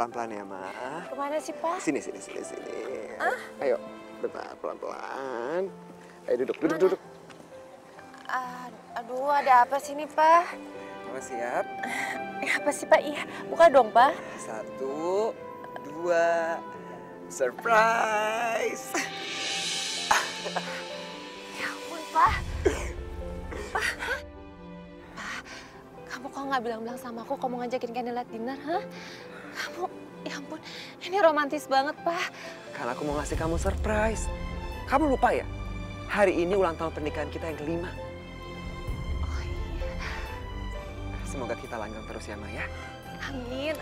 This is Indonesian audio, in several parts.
Pelan-pelan ya, Ma. Kemana sih, Pak? Sini. Ayo, bentar, pelan-pelan. Ayo duduk. Aduh, ada apa sih nih, Pak? Mama siap? Apa sih, Pak? Iya, buka dong, Pak. 1, 2, surprise! Ya ampun, Pak. Pak, kamu kok nggak bilang-bilang sama aku kamu ngajakin candlelight dinner, hah? Kamu, ya ampun, ini romantis banget, Pak. Karena aku mau ngasih kamu surprise. Kamu lupa ya? Hari ini ulang tahun pernikahan kita yang ke-5. Oh iya. Semoga kita langgeng terus ya, Ma ya. Amin.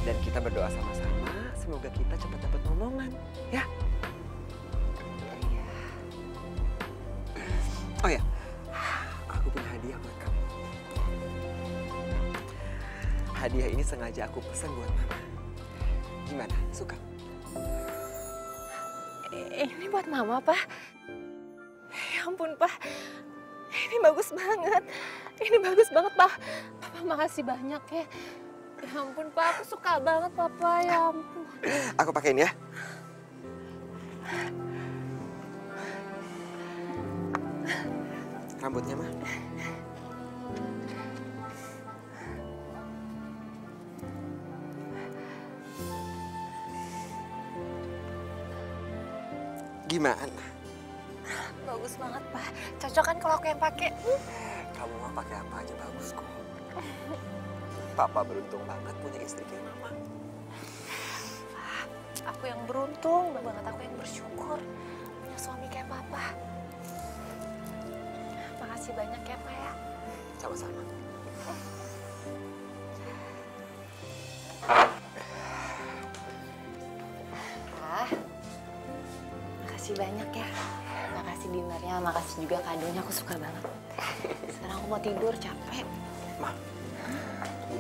Dan kita berdoa sama-sama, semoga kita cepat dapat momongan, ya. Iya. Oh ya, aku punya hadiah buat kamu. Hadiah ini sengaja aku pesan buat Mama. Gimana, suka? Ini buat Mama, Pak. Ya ampun, Pak. Ini bagus banget. Pak. Papa makasih banyak ya. Ya ampun, Pak. Aku suka banget, Papa. Ya ampun. Aku pakein ya. Rambutnya, Ma. Gimana? Bagus banget, Pak. Cocok kan kalau aku yang pakai? Kamu mah pakai apa aja bagus kok. Papa beruntung banget punya istri kayak Mama. Aku yang beruntung banget, aku yang bersyukur punya suami kayak Papa. Makasih banyak ya, Pak ya. Sama-sama. Pak, makasih banyak ya. Makasih dinernya, makasih juga kadonya, aku suka banget. Sekarang aku mau tidur, capek. Ma,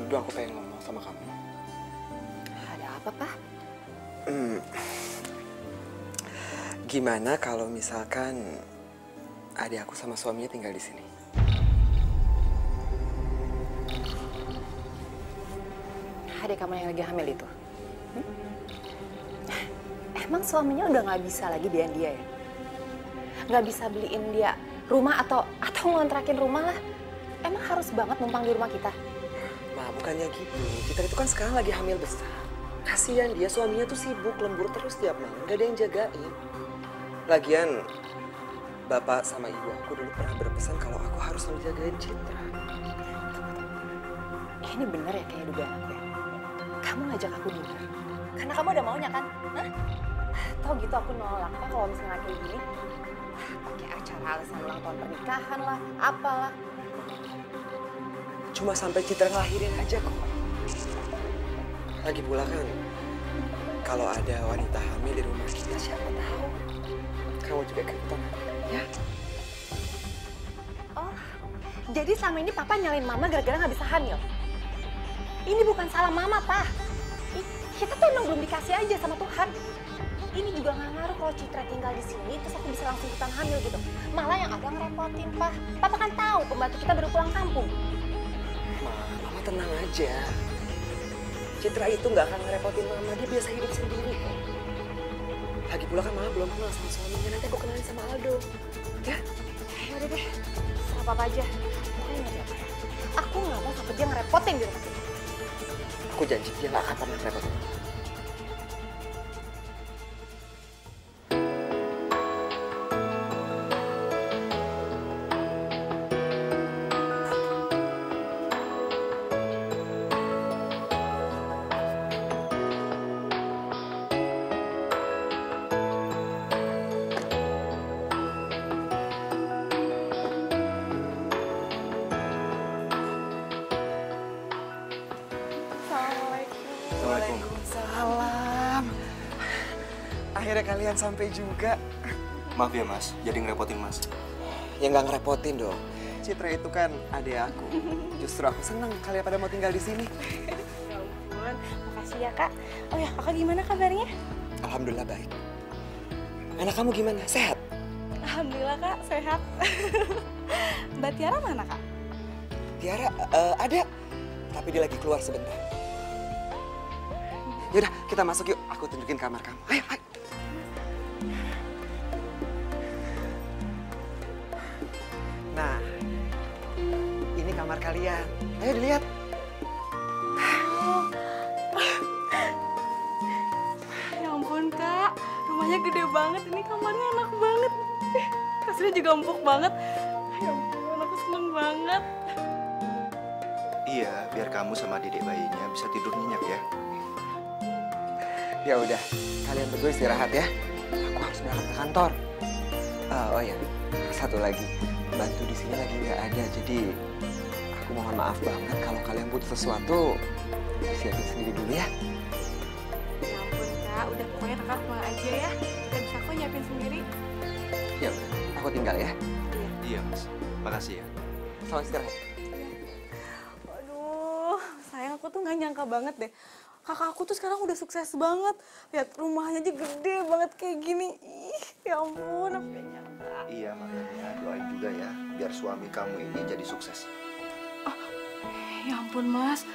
udah aku pengen ngomong sama kamu. Ada apa, Pak? Gimana kalau misalkan adik aku sama suaminya tinggal di sini? Adik kamu yang lagi hamil itu? Emang suaminya udah nggak bisa lagi biayain dia ya? Nggak bisa beliin dia rumah atau ngontrakin rumah lah? Emang harus banget numpang di rumah kita? Ma, bukannya gitu. Kita itu kan sekarang lagi hamil besar. Kasian dia, suaminya tuh sibuk, lembur terus tiap malam. Gak ada yang jagain. Lagian, bapak sama ibu aku dulu pernah berpesan kalau aku harus selalu jagain Citra. Ini bener ya kayak dugaan aku ya? Kamu ngajak aku dinner? Karena kamu ada maunya kan? Hah? Tau gitu aku nolak Pak kalau misalnya kayak gini. Pakai acara alasan ulang tahun pernikahan lah, apalah. Cuma sampai Citra ngelahirin aja kok. Lagi pula kan, kalau ada wanita hamil di rumah kita, siapa tahu kamu juga ikutan, ya? Oh, jadi selama ini Papa nyalain Mama gara-gara nggak bisa hamil? Ini bukan salah Mama, Pak. Kita tuh emang belum dikasih aja sama Tuhan. Ini juga nggak ngaruh kalau Citra tinggal di sini, terus aku bisa langsung ikutan hamil gitu. Malah yang ada ngerepotin, Pak. Papa kan tahu pembantu kita baru pulang kampung. Mama tenang aja. Citra itu nggak akan ngerepotin Mama, dia biasa hidup sendiri kok. Lagi pula kan Mama belum kenal sama suaminya, nanti aku kenalin sama Aldo. Ya? Yaudah deh, serah Papa aja. Pokoknya nggak apa ya. Aku nggak mau sampai dia ngerepotin di rumah kita. Aku janji dia nggak akan pernah ngerepotin. Waalaikumsalam. Akhirnya kalian sampai juga. Maaf ya Mas, jadi ngerepotin Mas. Ya nggak ngerepotin dong. Citra itu kan adik aku. Justru aku senang kalian pada mau tinggal di sini. Ya ampun, makasih ya Kak. Oh ya, Kakak gimana kabarnya? Alhamdulillah baik. Anak kamu gimana? Sehat? Alhamdulillah Kak, sehat. Mbak Tiara mana Kak? Tiara ada, tapi dia lagi keluar sebentar. Yaudah, kita masuk yuk. Aku tunjukin kamar kamu. Ayo, ayo. Nah, ini kamar kalian. Ayo dilihat. Ya ampun Kak, rumahnya gede banget. Ini kamarnya enak banget. Kasurnya juga empuk banget. Ya ampun, aku seneng banget. Iya, biar kamu sama dedek bayinya bisa tidur nyenyak ya. Ya udah, kalian berdua istirahat ya. Aku harus berangkat ke kantor. Oh ya, satu lagi. Bantu di sini lagi nggak ada, jadi aku mohon maaf banget kalau kalian butuh sesuatu, siapin sendiri dulu ya. Ya ampun Kak, udah pokoknya kakak pulang aja ya. Kita bisa kok nyiapin sendiri. Ya udah, aku tinggal ya. Iya mas, makasih ya. Selamat istirahat. Aduh, sayang aku tuh nggak nyangka banget deh. Kakak aku tuh sekarang udah sukses banget. Lihat rumahnya aja gede banget kayak gini. Ih, ya ampun, aku gak nyangka. Iya makanya doain juga ya, biar suami kamu ini jadi sukses. Ya ampun Mas,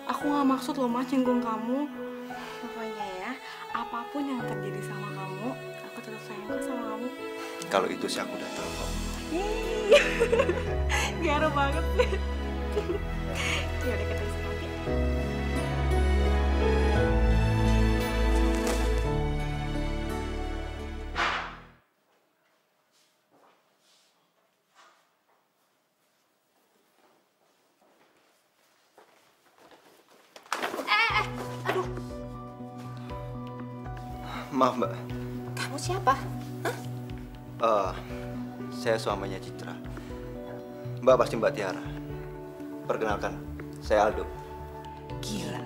aku nggak maksud loh Mas nyinggung kamu. Pokoknya ya, apapun yang terjadi sama kamu, aku tetap sayang kok sama kamu. Kalau itu sih aku udah tahu kok. Ih, garu banget sih. Ya udah kita istirahat ya. Maaf mbak, Kamu siapa? saya suaminya Citra. Mbak pasti Mbak Tiara. Perkenalkan, saya Aldo. Gila,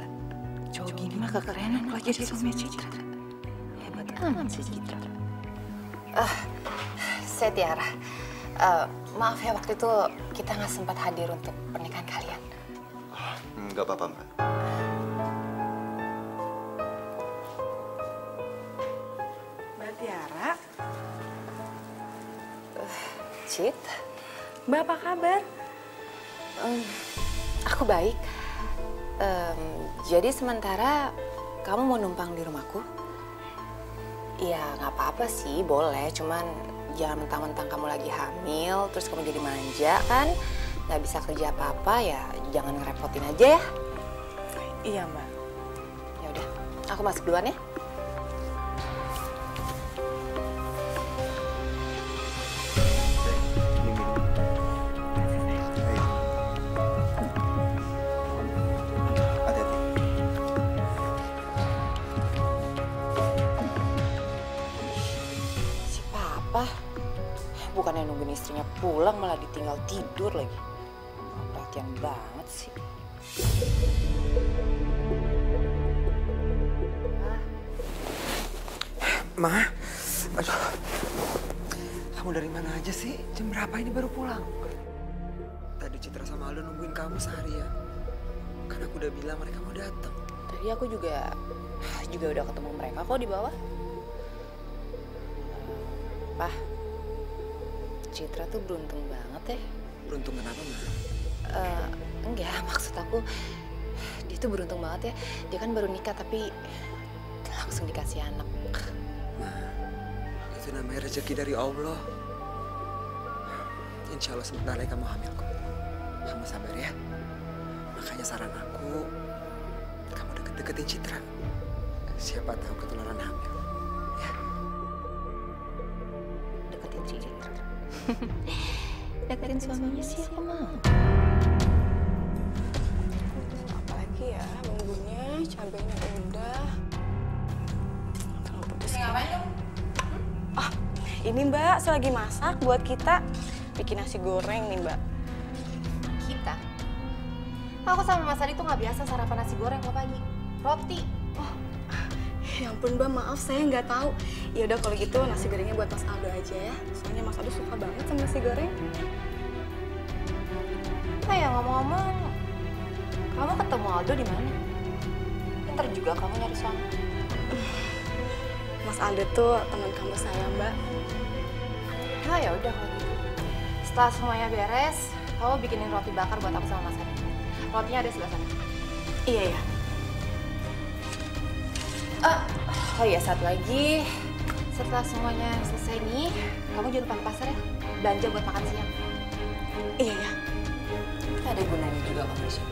cowok gini mah kekerenan kalau jadi suami Citra. Hebat amat sih Citra. Saya Tiara. Maaf ya waktu itu kita nggak sempat hadir untuk pernikahan kalian. Nggak apa-apa mbak. Mbak Tiara, Cit, Mbak apa kabar? aku baik. Jadi sementara kamu mau numpang di rumahku? Ya nggak apa-apa sih, boleh. Cuman jangan mentang-mentang kamu lagi hamil, terus kamu jadi manja kan? Nggak bisa kerja apa-apa ya, jangan ngerepotin aja ya. Iya Mbak. Ya udah, aku masuk duluan ya. Ini minum. Ayo. Hati-hati. Si Papa, bukannya nungguin istrinya pulang malah ditinggal tidur lagi. Perhatian banget sih. Ma, aduh. Kamu dari mana aja sih? Jam berapa ini baru pulang? Tadi Citra sama Aldo nungguin kamu seharian. Kan aku udah bilang mereka mau datang. Tadi aku juga udah ketemu mereka kok di bawah. Pah, Citra tuh beruntung banget ya. Beruntung kenapa, Ma? Enggak, maksud aku dia tuh beruntung banget ya. Dia kan baru nikah tapi langsung dikasih anak. Itu namanya rezeki dari Allah. Insya Allah sebentar lagi kamu hamil kok. Kamu sabar ya. Makanya saran aku, kamu deket-deketin Citra. Siapa tahu ketularan hamil. Ya. Deketin si Citra. Deketin suaminya siapa mau? Apalagi ya bumbunya, cabenya udah. Terlalu pedes. Ngapain dong? Ini Mbak, saya lagi masak buat kita bikin nasi goreng nih Mbak. Kita? Aku sama Mas Adi tuh nggak biasa sarapan nasi goreng kalau pagi. Roti. Ya ampun Mbak, maaf saya nggak tahu. Ya udah kalau gitu nasi gorengnya buat Mas Aldo aja ya. Soalnya Mas Aldo suka banget sama nasi goreng. Oh ya ngomong-ngomong, kamu ketemu Aldo di mana? Pinter juga kamu nyari suami. Mas Aldo tuh teman kamu saya Mbak. Oh ya udah kalau gitu. Setelah semuanya beres, kamu bikinin roti bakar buat aku sama Mas Adi. Rotinya ada di sebelah sana. Iya ya. Oh iya, satu lagi. Setelah semuanya selesai nih, kamu jangan lupa ke pasar ya. Belanja buat makan siang. Iya ya. Ada gunanya juga kok, Misha.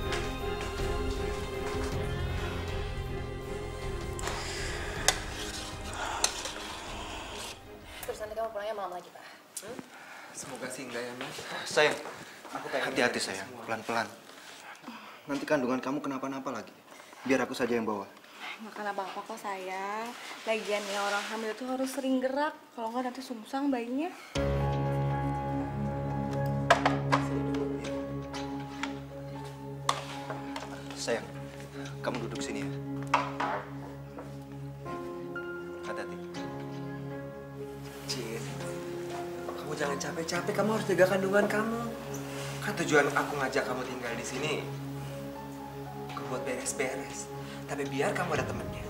Terus nanti kamu pulangnya malam lagi, Pak. Semoga sih enggak ya, Mas. Sayang, Aku pengen hati-hati lihat sayang, semua. pelan-pelan. Nanti kandungan kamu kenapa-napa lagi. Biar aku saja yang bawa. Nggak kenapa-apa kok sayang. Lagian ya orang hamil tuh harus sering gerak. Kalau nggak nanti sungsang bayinya. Sayang, kamu duduk sini ya. Hati-hati. Cid, kamu jangan capek-capek, kamu harus jaga kandungan kamu. Kan tujuan aku ngajak kamu tinggal di sini bukan buat beres-beres, tapi biar kamu ada temennya.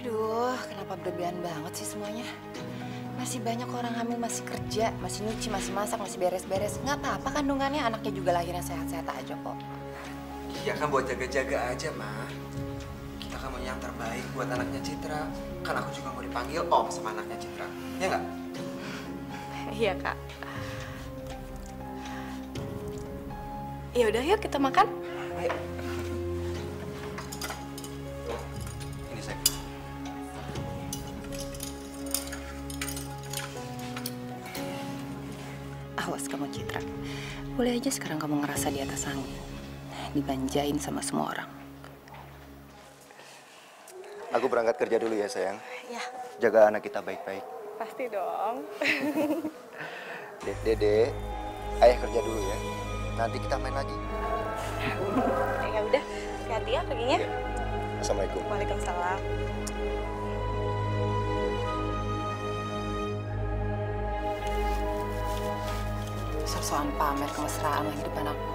Aduh, kenapa berlebihan banget sih semuanya? Masih banyak orang hamil, masih kerja, masih nyuci, masih masak, masih beres-beres. Nggak apa-apa kandungannya, anaknya juga lahirnya sehat-sehat aja kok. Iya kan buat jaga-jaga aja, Ma. Kita kan mau yang terbaik buat anaknya Citra. Kan aku juga mau dipanggil Om sama anaknya Citra. Ya nggak? Iya kak. Ya udah yuk kita makan. Ayo. Ini sayang. Awas kamu Citra. Boleh aja sekarang kamu ngerasa di atas angin. Dibanjain sama semua orang. Aku berangkat kerja dulu ya sayang. Ya. Jaga anak kita baik-baik. Pasti dong. Dede, ayah kerja dulu ya. Nanti kita main lagi. Ya udah, hati-hati ya perginya. Iya. Assalamualaikum. Waalaikumsalam. Sosokan pamer kemesraan di depan aku.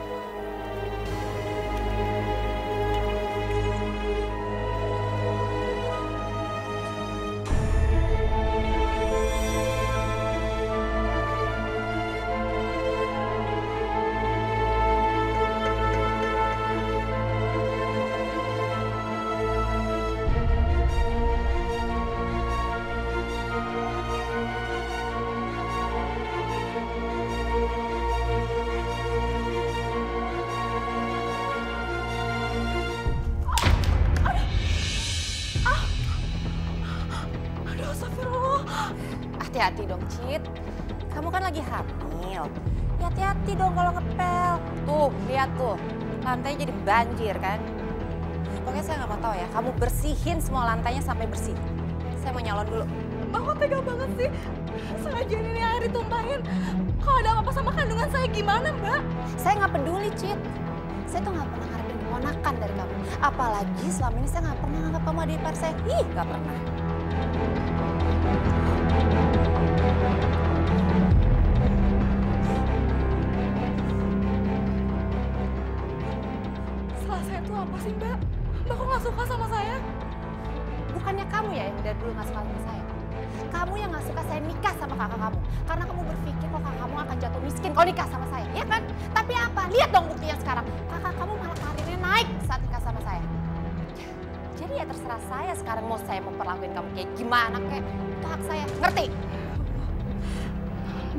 Aduh, astagfirullah. Hati-hati dong, Cit. Kamu kan lagi hamil. Ya, hati-hati dong kalau ngepel. Tuh, lihat tuh. Lantainya jadi banjir kan. Pokoknya saya nggak mau tahu ya. Kamu bersihin semua lantainya sampai bersih. Saya mau nyalon dulu. Mbak kok tega banget sih? Sengaja ini air ditumpahin. Kalau ada apa-apa sama kandungan saya gimana, Mbak? Saya nggak peduli, Cit. Saya tuh nggak pernah ngarepin keponakan dari kamu. Apalagi selama ini saya nggak pernah nganggap kamu adik ipar saya. Ih, nggak pernah. Salah saya tuh apa sih, Mbak? Mbak kok nggak suka sama saya? Bukannya kamu ya yang dari dulu nggak suka sama saya? Kamu yang nggak suka saya nikah sama kakak kamu. Karena kamu berpikir kalau kakak kamu akan jatuh miskin kalau nikah sama saya, ya kan? Tapi apa? Lihat dong buktinya sekarang. Kakak kamu malah karirnya naik saat nikah sama saya. Jadi ya terserah saya sekarang mau saya memperlakuin kamu kayak gimana kayak itu hak saya, ngerti?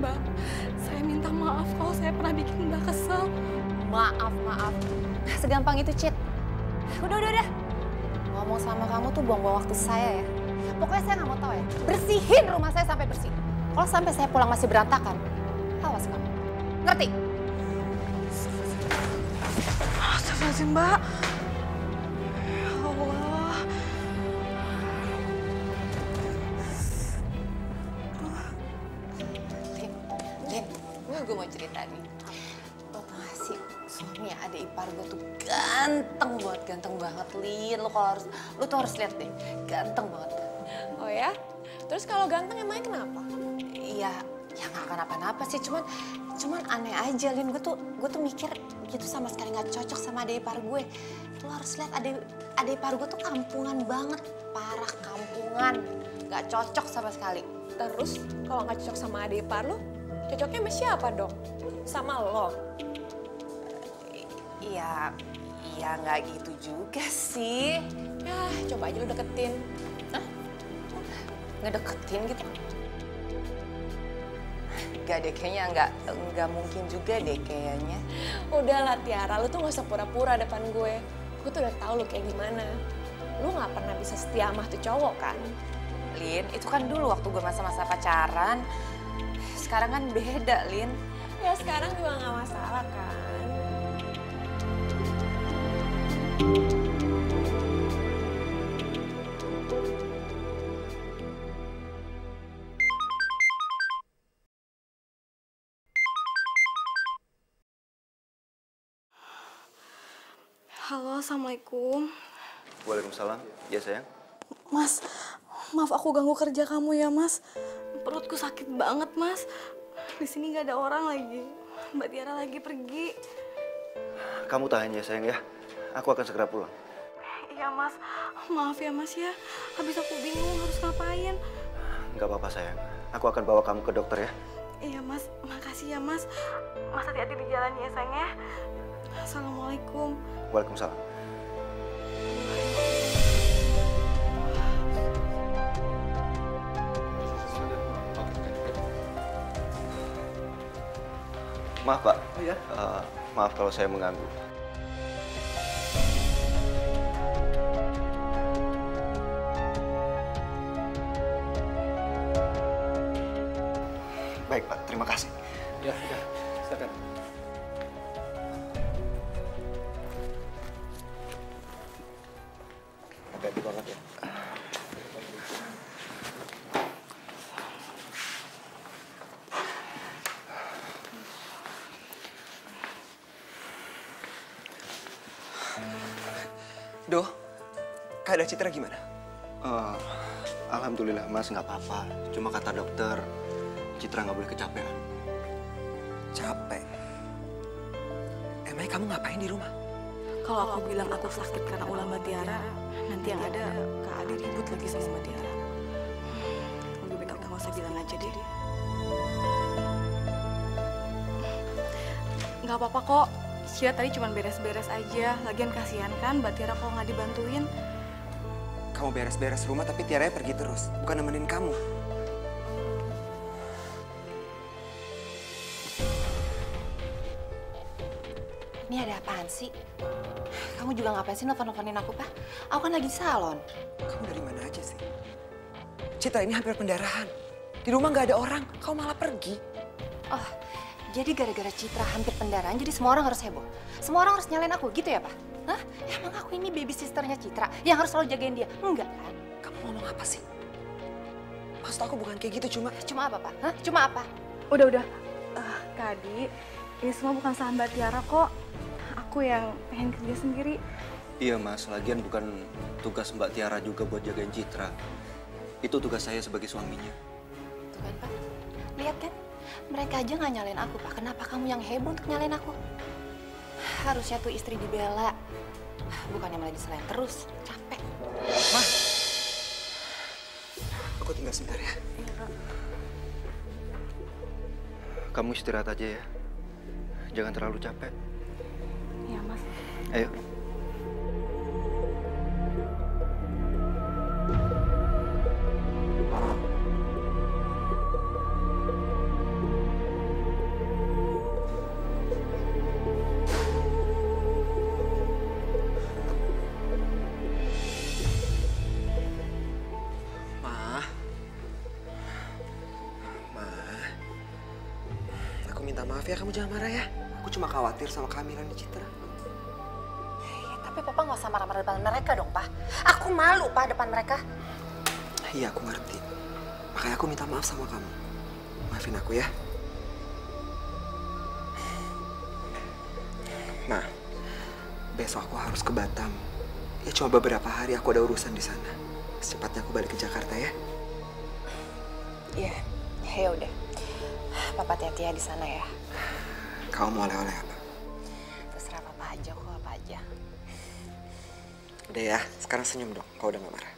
Mbak, saya minta maaf kalau saya pernah bikin Mbak kesel. Maaf. Segampang itu, Cit. Udah. Ngomong sama kamu tuh buang-buang waktu saya ya. Pokoknya saya nggak mau tahu ya. Bersihin rumah saya sampai bersih. Kalau sampai saya pulang masih berantakan, awas kamu. Ngerti? Astagfirullahaladzim, Mbak. Ya Allah. Lin, gue mau cerita nih. Lo tau gak sih, suami adik ipar gue tuh ganteng banget, Lin. Lo tuh harus lihat deh, ganteng banget. Oh ya? Terus kalau ganteng emangnya kenapa? Iya, ya nggak kenapa-napa sih, cuman aneh aja, Lin. Gue tuh mikir gitu sama sekali nggak cocok sama adik ipar gue. Lo harus lihat adik ipar gue tuh kampungan banget, parah kampungan, nggak cocok sama sekali. Terus kalau nggak cocok sama adik ipar lo, cocoknya sama siapa dong? Sama lo? Iya nggak gitu juga sih. Ya, coba aja lo deketin. ngedeketin gitu. Gak deh, kayaknya nggak mungkin juga deh kayaknya. Udahlah Tiara, lu tuh gak usah pura-pura depan gue. Gue tuh udah tahu lu kayak gimana. Lu gak pernah bisa setia sama tuh cowok kan? Lin, itu kan dulu waktu gue masa-masa pacaran. Sekarang kan beda, Lin. Ya sekarang juga gak masalah kan? Halo, Assalamualaikum. Waalaikumsalam. Ya sayang. Mas, maaf aku ganggu kerja kamu ya, Mas. Perutku sakit banget, Mas. Di sini nggak ada orang lagi. Mbak Tiara lagi pergi. Kamu tahan ya sayang ya. Aku akan segera pulang. Iya, Mas. Maaf ya, Mas ya. Habis aku bingung harus ngapain. Nggak apa-apa sayang. Aku akan bawa kamu ke dokter ya. Iya, Mas. Makasih ya, Mas. Mas hati-hati di jalan ya, sayang ya. Assalamualaikum. Waalaikumsalam. Maaf Pak. Iya. Maaf kalau saya mengganggu. Baik Pak, terima kasih. Ya, silakan. Hati-hati banget ya. Doh, keadaan Citra gimana? Alhamdulillah Mas nggak apa-apa. Cuma kata dokter, Citra nggak boleh kecapean. Capek. Emangnya kamu ngapain di rumah? Kalau aku bilang aku sakit karena ulah Mbak Tiara, nanti yang ada Kak Adi ribut lagi sama Mbak Tiara. Lebih baik aku nggak usah bilang aja deh. Nggak apa-apa kok. Cia tadi cuma beres-beres aja. Lagian kasihan kan Mbak Tiara kalau nggak dibantuin. Kamu beres-beres rumah tapi Tiara pergi terus, bukan nemenin kamu. Ini ada apaan sih? Kamu juga ngapain sih nelfon-nelfonin aku, Pak? Aku kan lagi di salon. Kamu dari mana aja sih? Citra ini hampir pendarahan. Di rumah nggak ada orang, kamu malah pergi. Oh, jadi gara-gara Citra hampir pendarahan, jadi semua orang harus heboh. Semua orang harus nyalain aku, gitu ya, Pak? Hah? Emang aku ini baby sisternya Citra yang harus selalu jagain dia? Enggak kan? Kamu ngomong apa sih? Maksud aku bukan kayak gitu, cuma... Cuma apa, Pak? Hah? Cuma apa? Udah. Kak Adi, ini semua bukan salah Mbak Tiara kok. Aku yang pengen kerja sendiri. Iya Mas, lagian bukan tugas Mbak Tiara juga buat jagain Citra. Itu tugas saya sebagai suaminya. Tuh kan, Pak? Lihat kan? Mereka aja nggak nyalain aku, Pak. Kenapa kamu yang heboh untuk nyalain aku? Harusnya tuh istri dibela. Bukannya malah disalahin terus. Capek. Ma, aku tinggal sebentar ya. Kamu istirahat aja ya. Jangan terlalu capek. Iya, Mas. Ayo. Maaf ya, kamu jangan marah ya. Aku cuma khawatir sama kehamilan Citra. Ya, tapi Papa nggak usah marah-marah depan mereka dong, Pak. Aku malu, Pak, depan mereka. Iya, aku ngerti. Makanya aku minta maaf sama kamu. Maafin aku ya. Ma, besok aku harus ke Batam. Ya cuma beberapa hari aku ada urusan di sana. Secepatnya aku balik ke Jakarta ya. Iya, ya udah. Papa hati-hati ya di sana ya. Kamu mau oleh-oleh apa? Terserah Papa aja kok, apa aja. Udah ya, sekarang senyum dong kalau udah gak marah.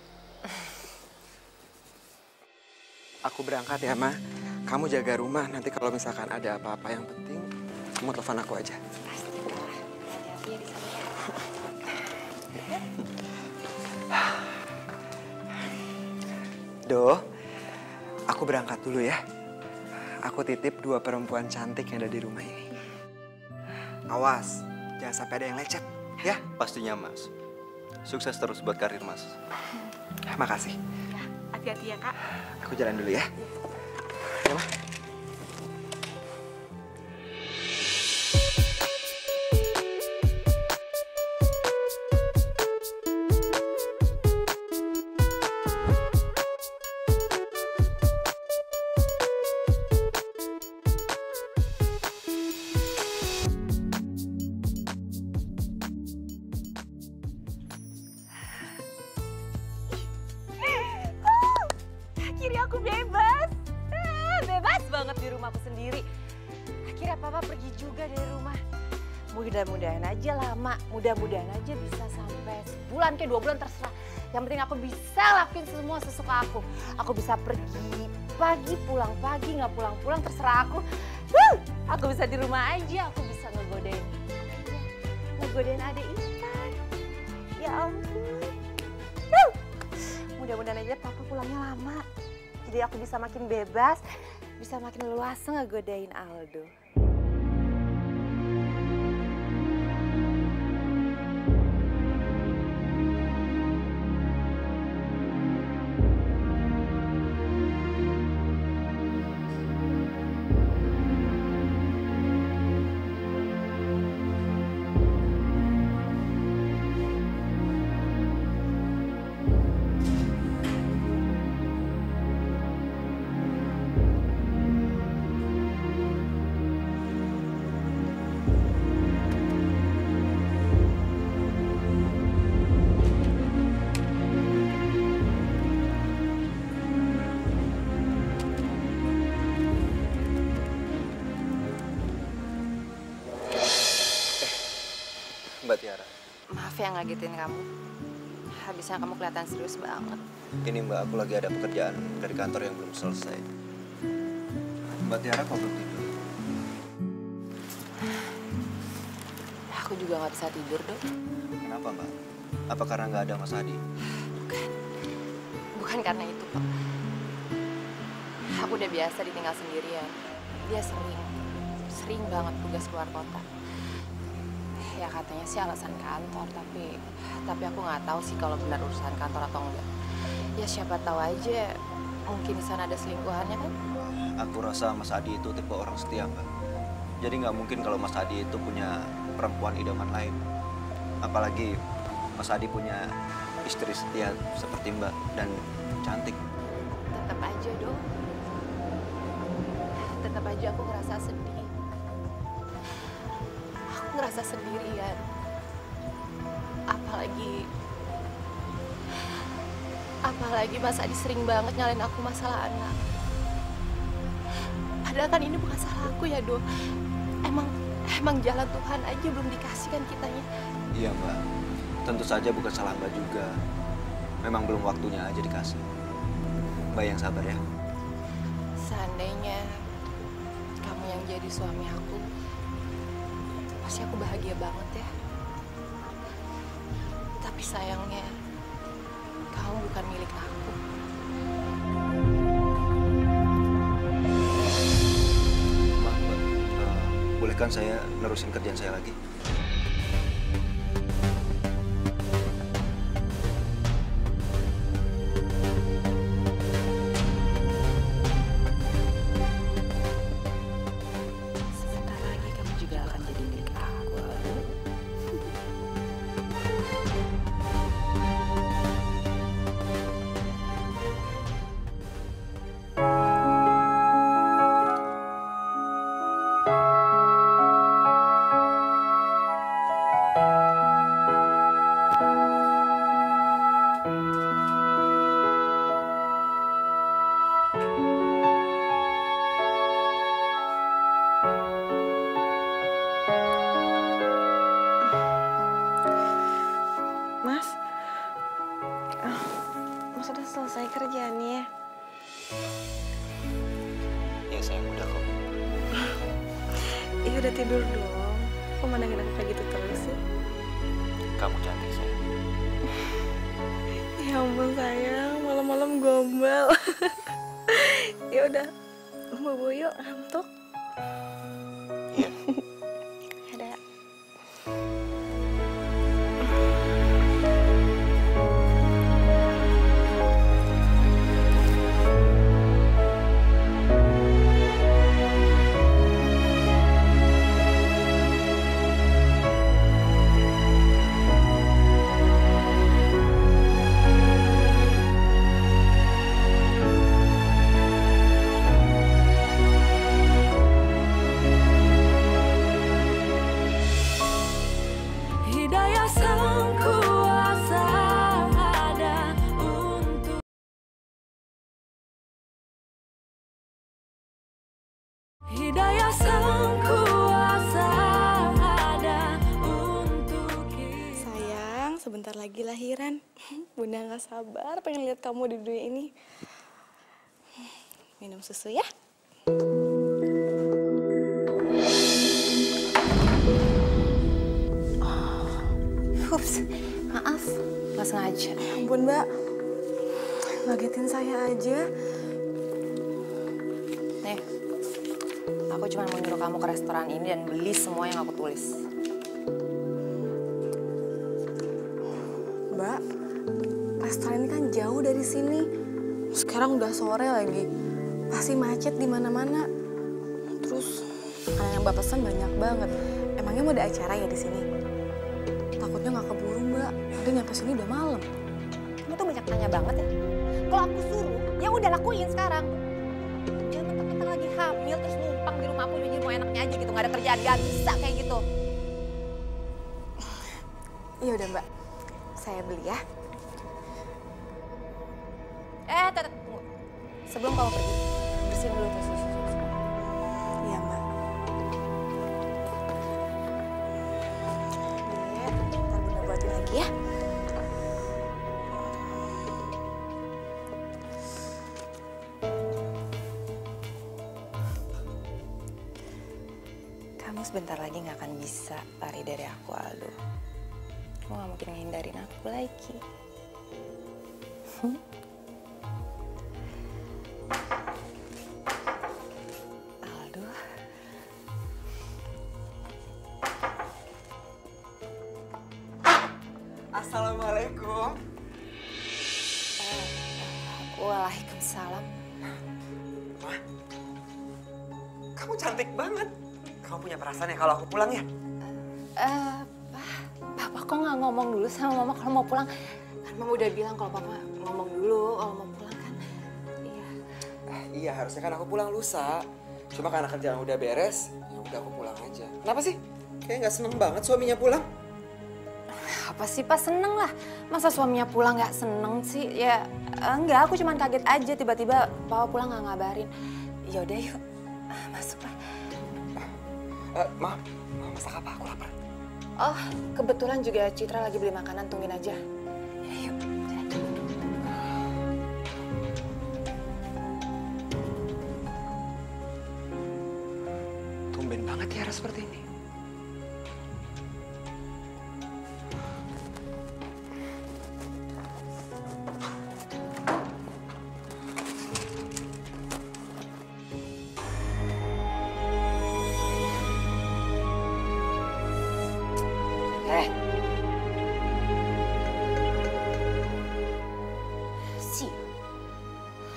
Aku berangkat ya, Ma. Kamu jaga rumah, nanti kalau misalkan ada apa-apa yang penting, kamu telepon aku aja. Pasti, Pak. Hati-hati ya di sana. Doh, Aku berangkat dulu ya. Aku titip 2 perempuan cantik yang ada di rumah ini. Awas, jangan sampai ada yang lecet, ya? Pastinya, Mas. Sukses terus buat karir Mas. Makasih. Hati-hati ya, Kak. Aku jalan dulu ya. Ya, Ma. Akhirnya aku bebas. Bebas banget di rumahku sendiri. Akhirnya papa pergi juga dari rumah. Mudah-mudahan aja lama, mudah-mudahan aja bisa sampai sebulan ke 2 bulan terserah. Yang penting aku bisa lakuin semua sesuka aku. Aku bisa pergi pagi, pulang pagi, nggak pulang-pulang terserah aku. Aku bisa di rumah aja, aku bisa ngegodain adek Intan. Ya ampun. Mudah-mudahan aja papa pulangnya lama. Jadi aku bisa makin bebas, bisa makin leluasa ngegodain Aldo. Mbak Tiara. Maaf ya ngagetin kamu. Habisnya kamu kelihatan serius banget. Ini Mbak, aku lagi ada pekerjaan dari kantor yang belum selesai. Mbak Tiara kok belum tidur? Aku juga nggak bisa tidur, Dok. Kenapa Mbak? Apa karena nggak ada Mas Adi? Bukan. Bukan karena itu, Pak. Aku udah biasa ditinggal sendirian. Dia sering banget tugas keluar kota. Ya katanya sih alasan kantor, tapi aku nggak tahu sih kalau benar urusan kantor atau enggak. Ya siapa tahu aja, mungkin di sana ada selingkuhannya kan? Aku rasa Mas Adi itu tipe orang setia Mbak. Jadi nggak mungkin kalau Mas Adi itu punya perempuan idaman lain. Apalagi Mas Adi punya istri setia seperti Mbak dan cantik. Tetap aja, Dok. Tetap aja aku ngerasa sedih. Aku ngerasa sendirian. Apalagi Mas Adi sering banget nyalain aku masalah anak. Padahal kan ini bukan salah aku ya, Do. Emang jalan Tuhan aja belum dikasihkan kitanya. Iya Mbak, tentu saja bukan salah Mbak juga. Memang belum waktunya aja dikasih. Mbak yang sabar ya. Seandainya kamu yang jadi suami aku, pasti aku bahagia banget ya. Tapi sayangnya, kamu bukan milik aku. Maaf Mbak, bolehkan saya nerusin kerjaan saya lagi? Sebentar lagi kamu juga akan jadi milik aku. Mas, Mas udah selesai kerjaannya? Ya sayang, udah kok. Iya udah tidur dong. Kok mandangin aku kayak gitu terus sih? Kamu cantik sayang. Ya ampun sayang, malam-malam gombal. bobo yuk, ngantuk. Iya. Ada. Hidayah sang kuasa ada untuk Hidayah sang kuasa ada untuk kita. Sayang, sebentar lagi lahiran. Bunda nggak sabar pengen lihat kamu di dunia ini. Minum susu ya. Ups, maaf, nggak sengaja. Ampun Mbak, ngagetin saya aja. Nih, aku cuma mau nyuruh kamu ke restoran ini dan beli semua yang aku tulis. Mbak, restoran ini kan jauh dari sini. Sekarang udah sore lagi, pasti macet di mana-mana. Terus makanan yang Mbak pesan banyak banget. Emangnya mau ada acara ya di sini? Takutnya nggak keburu Mbak. Nanti nyampe sini udah malam. Kamu tuh banyak tanya banget ya. Kalau aku suruh, ya udah lakuin sekarang. Jangan mentang-mentang lagi hamil terus numpang di rumah aku jadi mau enaknya aja gitu. Nggak ada kerjaan, nggak bisa kayak gitu. Iya udah Mbak, saya beli ya. Tunggu. Sebelum kamu pergi, bersihin dulu tas susu. Iya Mbak. Dek, ntar Bunda buatin lagi ya. Kamu sebentar lagi nggak akan bisa lari dari aku, Aldo. Kamu nggak mungkin ngehindarin aku lagi. Aldo. Assalamualaikum. Waalaikumsalam. Wah, kamu cantik banget. Kamu punya perasaan ya kalau aku pulang ya? Papa kok nggak ngomong dulu sama Mama kalau mau pulang? Kan Mama udah bilang kalau Papa ngomong dulu kalau mau pulang kan. Iya. Iya, harusnya kan aku pulang lusa. Cuma karena kerjaan udah beres, ya udah aku pulang aja. Kenapa sih? Kayak nggak seneng banget suaminya pulang. Apa sih Pak, seneng lah. Masa suaminya pulang nggak seneng sih? Ya enggak, aku cuma kaget aja tiba-tiba Papa pulang nggak ngabarin. Yaudah yuk, masuk Pak. Maaf, masak apa? Aku lapar. Oh, kebetulan juga Citra lagi beli makanan, tungguin aja. Ya, yuk. Tumben banget Tiara seperti ini.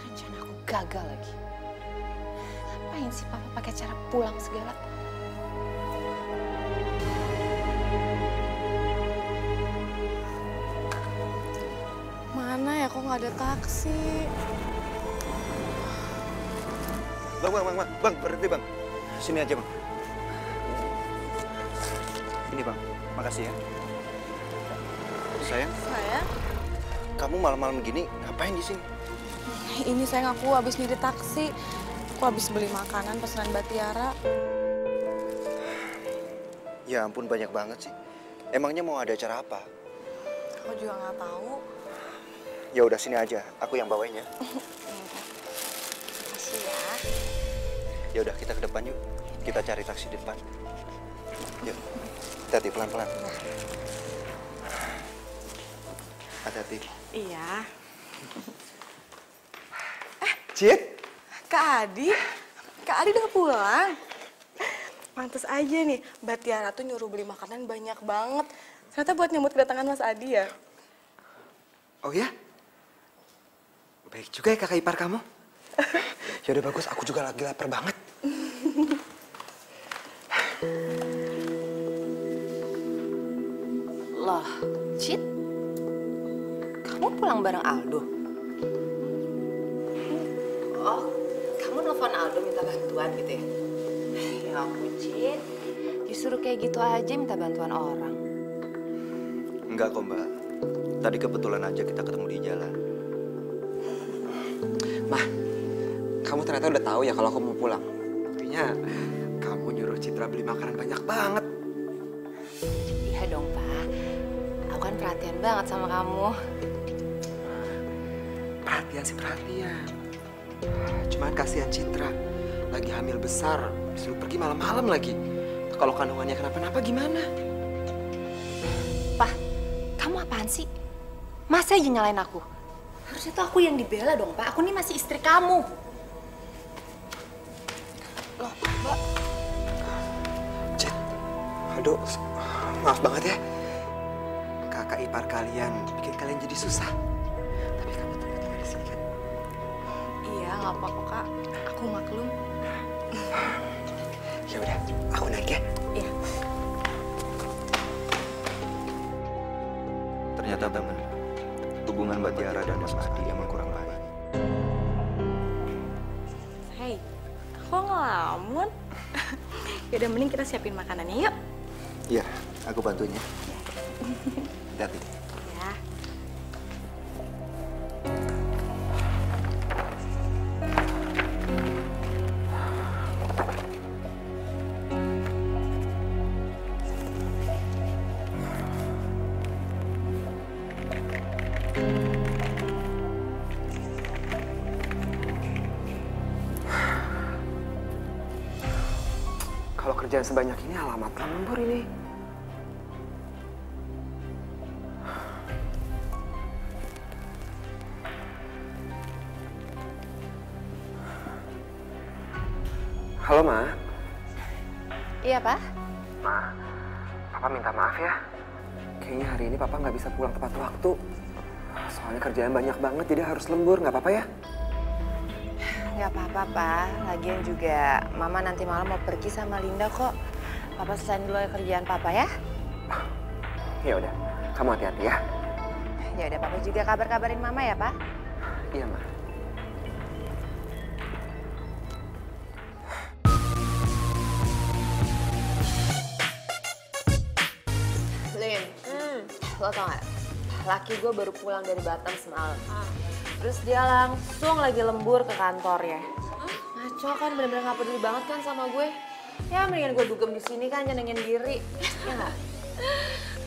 Rencana aku gagal lagi. Ngapain sih Papa pakai cara pulang segala? Mana ya kok nggak ada taksi? Bang, berhenti bang. Sini aja bang. Ini bang, makasih ya. Sayang, Saya? kamu malam-malam gini ngapain di sini? Ini sayang aku habis nyari taksi. Aku habis beli makanan pesanan Mbak Tiara. Ya ampun, banyak banget sih. Emangnya mau ada acara apa? Aku juga nggak tahu. Ya udah sini aja, aku yang bawain ya. Makasih ya. Ya udah kita ke depan yuk. Kita cari taksi di depan. Yuk, hati-hati pelan-pelan. Hati-hati. Iya. Cit, Kak Adi, Kak Adi udah pulang. Pantes aja nih, Mbak Tiara tuh nyuruh beli makanan banyak banget. Ternyata buat nyambut kedatangan Mas Adi ya. Oh ya? Baik juga ya kakak ipar kamu. Ya udah bagus, aku juga lagi lapar banget. Loh, Cit, kamu pulang bareng Aldo? Oh, kamu nelfon Aldo minta bantuan gitu ya? Ya ampun, Cit. Disuruh kayak gitu aja minta bantuan orang. Enggak kok, Mbak. Tadi kebetulan aja kita ketemu di jalan. Mah, kamu ternyata udah tahu ya kalau aku mau pulang. Buktinya kamu nyuruh Citra beli makanan banyak banget. Iya dong, Pak. Aku kan perhatian banget sama kamu. Perhatian sih perhatian. Cuman kasihan Citra. Lagi hamil besar, disuruh pergi malam-malam lagi. Kalau kandungannya kenapa-napa gimana? Pak, kamu apaan sih? Masa aja nyalain aku? Harusnya tuh aku yang dibela dong, Pak. Aku nih masih istri kamu. Loh, Mbak. Cit, aduh, maaf banget ya. Kakak ipar kalian bikin kalian jadi susah. Tapi kamu tuh tinggal di sini kan? Iya, nggak apa-apa Kak. Aku maklum. Ya udah, aku naik ya. Iya. Ternyata benar. Hubungan Mbak Tiara dan Mas Adi emang kurang baik. Hei, kok ngelamun? Yaudah, mending kita siapin makanannya yuk. Iya, aku bantuin ya. Hati-hati. Ya. Kalau kerjaan sebanyak ini alamat lembur ini. Halo, Ma. Iya, Pak? Ma, Papa minta maaf ya. Kayaknya hari ini Papa nggak bisa pulang tepat waktu. Soalnya kerjaan banyak banget, jadi harus lembur. Nggak apa-apa ya? Nggak apa-apa, Pak. Lagian juga Mama nanti malam mau pergi sama Linda kok. Papa selesain dulu kerjaan Papa ya. Ya udah, kamu hati-hati ya. Ya udah, Papa juga kabar-kabarin Mama ya, Pak. Iya, Ma. Lin, lo tau gak? Laki gue baru pulang dari Batam semalam. Terus dia langsung lagi lembur ke kantornya. Ngaco kan, bener-bener gak peduli banget kan sama gue. Ya mendingan gue dugem di sini kan, nyenengin diri. Ya gak?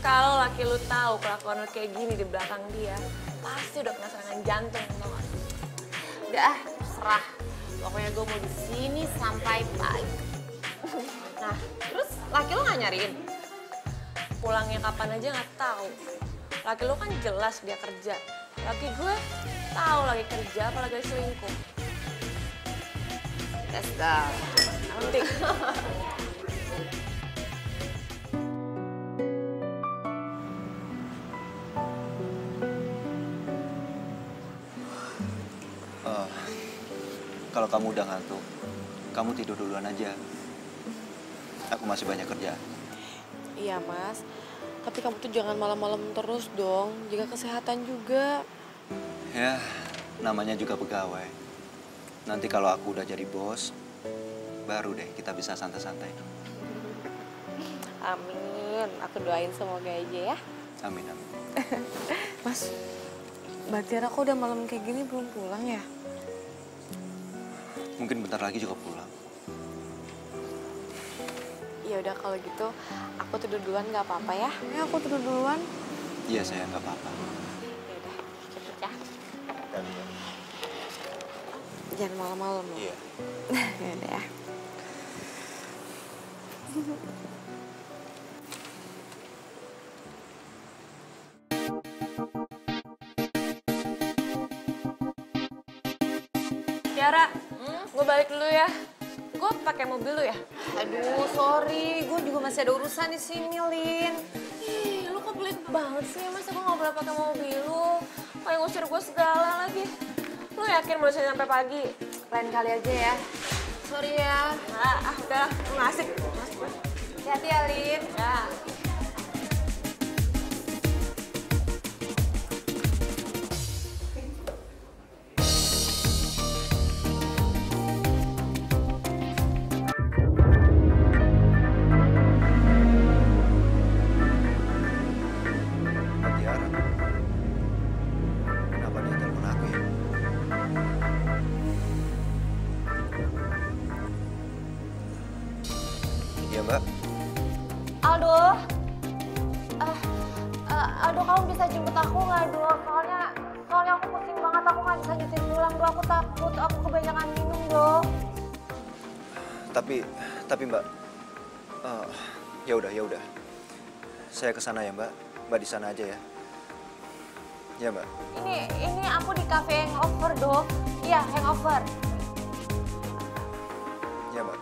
Kalau laki lu tahu kelakuan lu kayak gini di belakang dia, pasti udah kena serangan jantung, tau gak? Udah ah, serah. Pokoknya gue mau di sini sampai pagi. Nah, terus laki lu gak nyariin? Pulangnya kapan aja nggak tahu. Laki lu kan jelas dia kerja. Laki gue tahu lagi kerja apalagi selingkuh. Let's go. Nanti. Kalau kamu udah ngantuk, kamu tidur duluan aja. Aku masih banyak kerjaan. Iya, Mas. Tapi kamu tuh jangan malam-malam terus dong. Jaga kesehatan juga. Ya, namanya juga pegawai. Nanti kalau aku udah jadi bos, baru deh kita bisa santai-santai. Amin. Aku doain semoga aja ya. Amin, amin. Mas, Mbak Tiara kok udah malam kayak gini belum pulang ya? Mungkin bentar lagi juga pulang. Ya udah kalau gitu, aku tidur duluan nggak apa-apa ya? Ya aku tidur duluan. Iya, saya nggak apa-apa. Ya udah, cepet ya. Jangan malam-malam loh. Iya. Ya udah ya. Tiara, gue balik dulu ya. gue pakai mobil lu ya? Aduh, sorry. Gue juga masih ada urusan di sini, Lin. Ih, lu kok pelit banget sih? Masa gue gak boleh pakai mobil lu? Kayak ngusir gue segala lagi. Lu yakin mau sini sampai pagi? Lain kali aja ya. Sorry ya. Udah, lu gak asik. Hati-hati ya, Lin. Ya. Mbak Tiara. Kenapa dia telepon aku ya? Iya, Mbak. Aldo. Aldo, kamu bisa jemput aku nggak, Do? Soalnya aku pusing banget. Aku nggak bisa nyetir pulang, Do. Aku takut. Aku kebanyakan minum, Do. Tapi Mbak, ya udah. Saya ke sana ya, Mbak. Mbak di sana aja ya. Ya, Mbak. Ini aku di cafe hangover, Do. Iya, hangover. Ya, Mbak.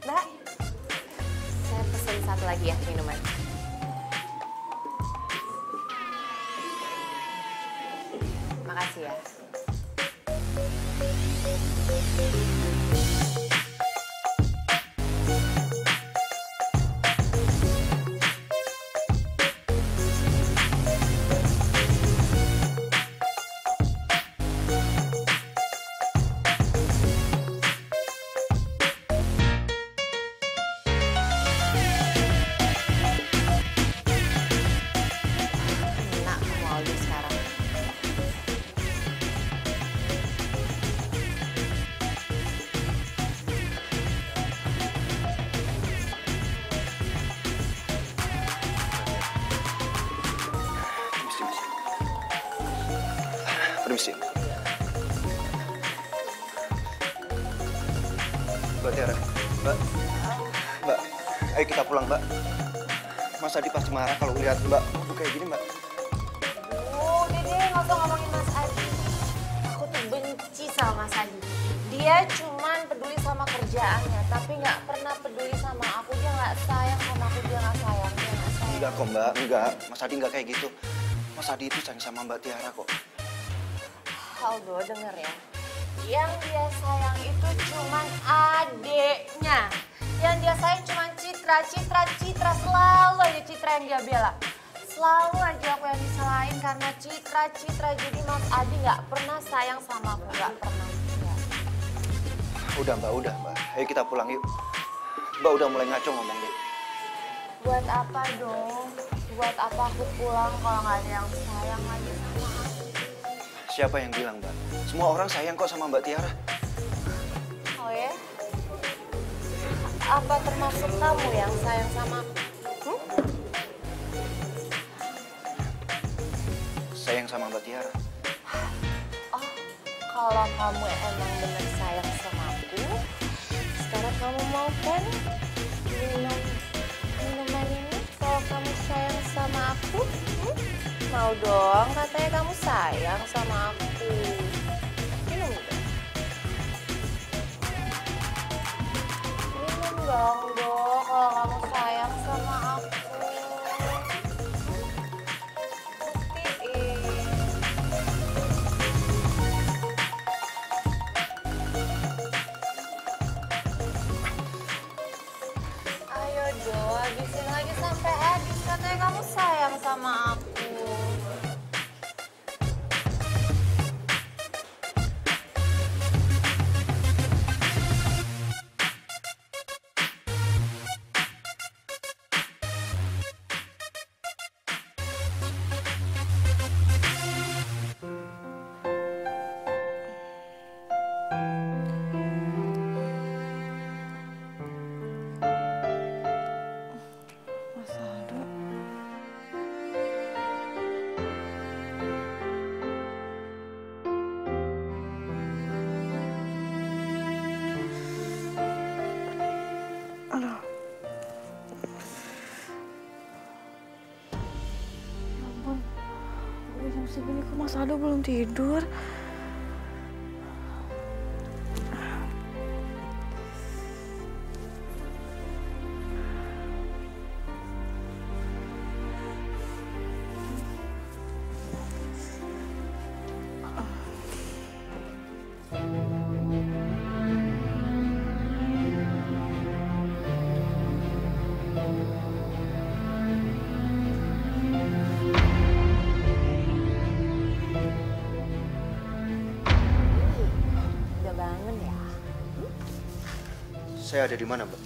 Mbak, saya pesen satu lagi ya minuman. Makasih ya. Enak kamu Aldo sekarang. Permisi. Mbak Tiara, Mbak, ayo kita pulang, Mbak. Mas Adi pasti marah kalau lihat Mbak duduk kayak gini, Mbak. Udah deh, nggak usah ngomongin Mas Adi. Aku tuh benci sama Mas Adi. Dia cuman peduli sama kerjaannya, tapi nggak pernah peduli sama aku. Dia nggak sayang sama aku, dia nggak sayang. Enggak kok, Mbak, enggak. Mas Adi enggak kayak gitu. Mas Adi itu sayang sama Mbak Tiara kok. Aldo, denger ya. Yang dia sayang itu cuman adeknya. Yang dia sayang cuman Citra. Selalu aja Citra yang dia bela. Selalu aja aku yang disalahin karena Citra. Jadi Mas Adi nggak pernah sayang sama aku, nggak pernah. Ya. Udah, Mbak. Ayo kita pulang yuk. Mbak udah mulai ngaco ngomongnya. Buat apa dong? Buat apa aku pulang kalau nggak ada yang sayang lagi sama aku? Siapa yang bilang, Mbak? Semua orang sayang kok sama Mbak Tiara. Oh ya? Apa termasuk kamu yang sayang sama aku? Sayang sama Mbak Tiara. Oh, kalau kamu emang bener sayang sama aku, sekarang kamu mau kan minum minuman ini? Kalau kamu sayang sama aku, mau dong, katanya kamu sayang sama aku. Minum dong. Minum dong, Do, kalau kamu sayang sama aku. Buktiin. Ayo Do, habisin lagi sampai habis. Katanya kamu sayang sama aku. Mas Aldo. Aldo belum tidur. Udah bangun ya? Saya ada di mana, Mbak?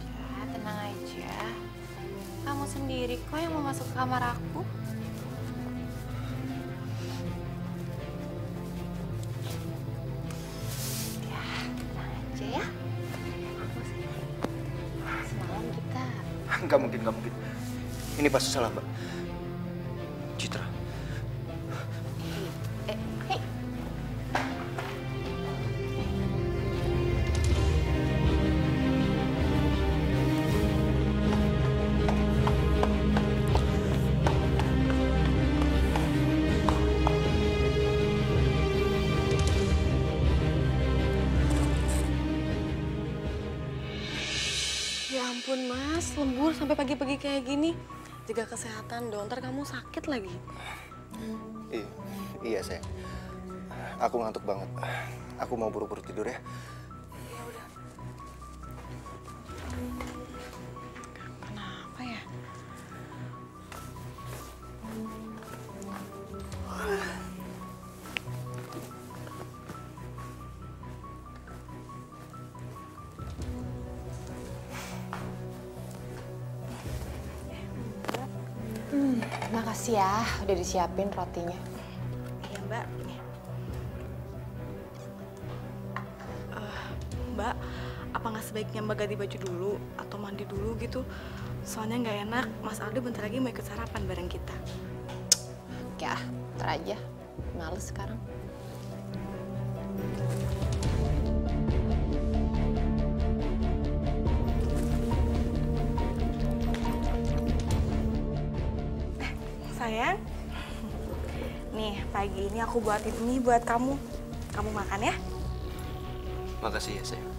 Ya, tenang aja. Kamu sendiri kok yang mau masuk ke kamar aku. Ya, tenang aja ya. Semalam kita... Nggak mungkin, nggak mungkin. Ini pasti salah, Mbak. Citra. Hei. Ya ampun Mas, lembur sampai pagi-pagi kayak gini. Jaga kesehatan dong, ntar kamu sakit lagi. Iya, sayang. Aku ngantuk banget. Aku mau buru-buru tidur ya. Ya udah. Kenapa ya? Makasih ya, udah disiapin rotinya. Iya Mbak. Mbak, apa nggak sebaiknya Mbak ganti baju dulu atau mandi dulu gitu? Soalnya nggak enak, Mas Aldo bentar lagi mau ikut sarapan bareng kita. Ya, ntar aja. Males sekarang. Sayang, nih pagi ini aku buatin ini buat kamu. Kamu makan ya? Makasih ya, sayang.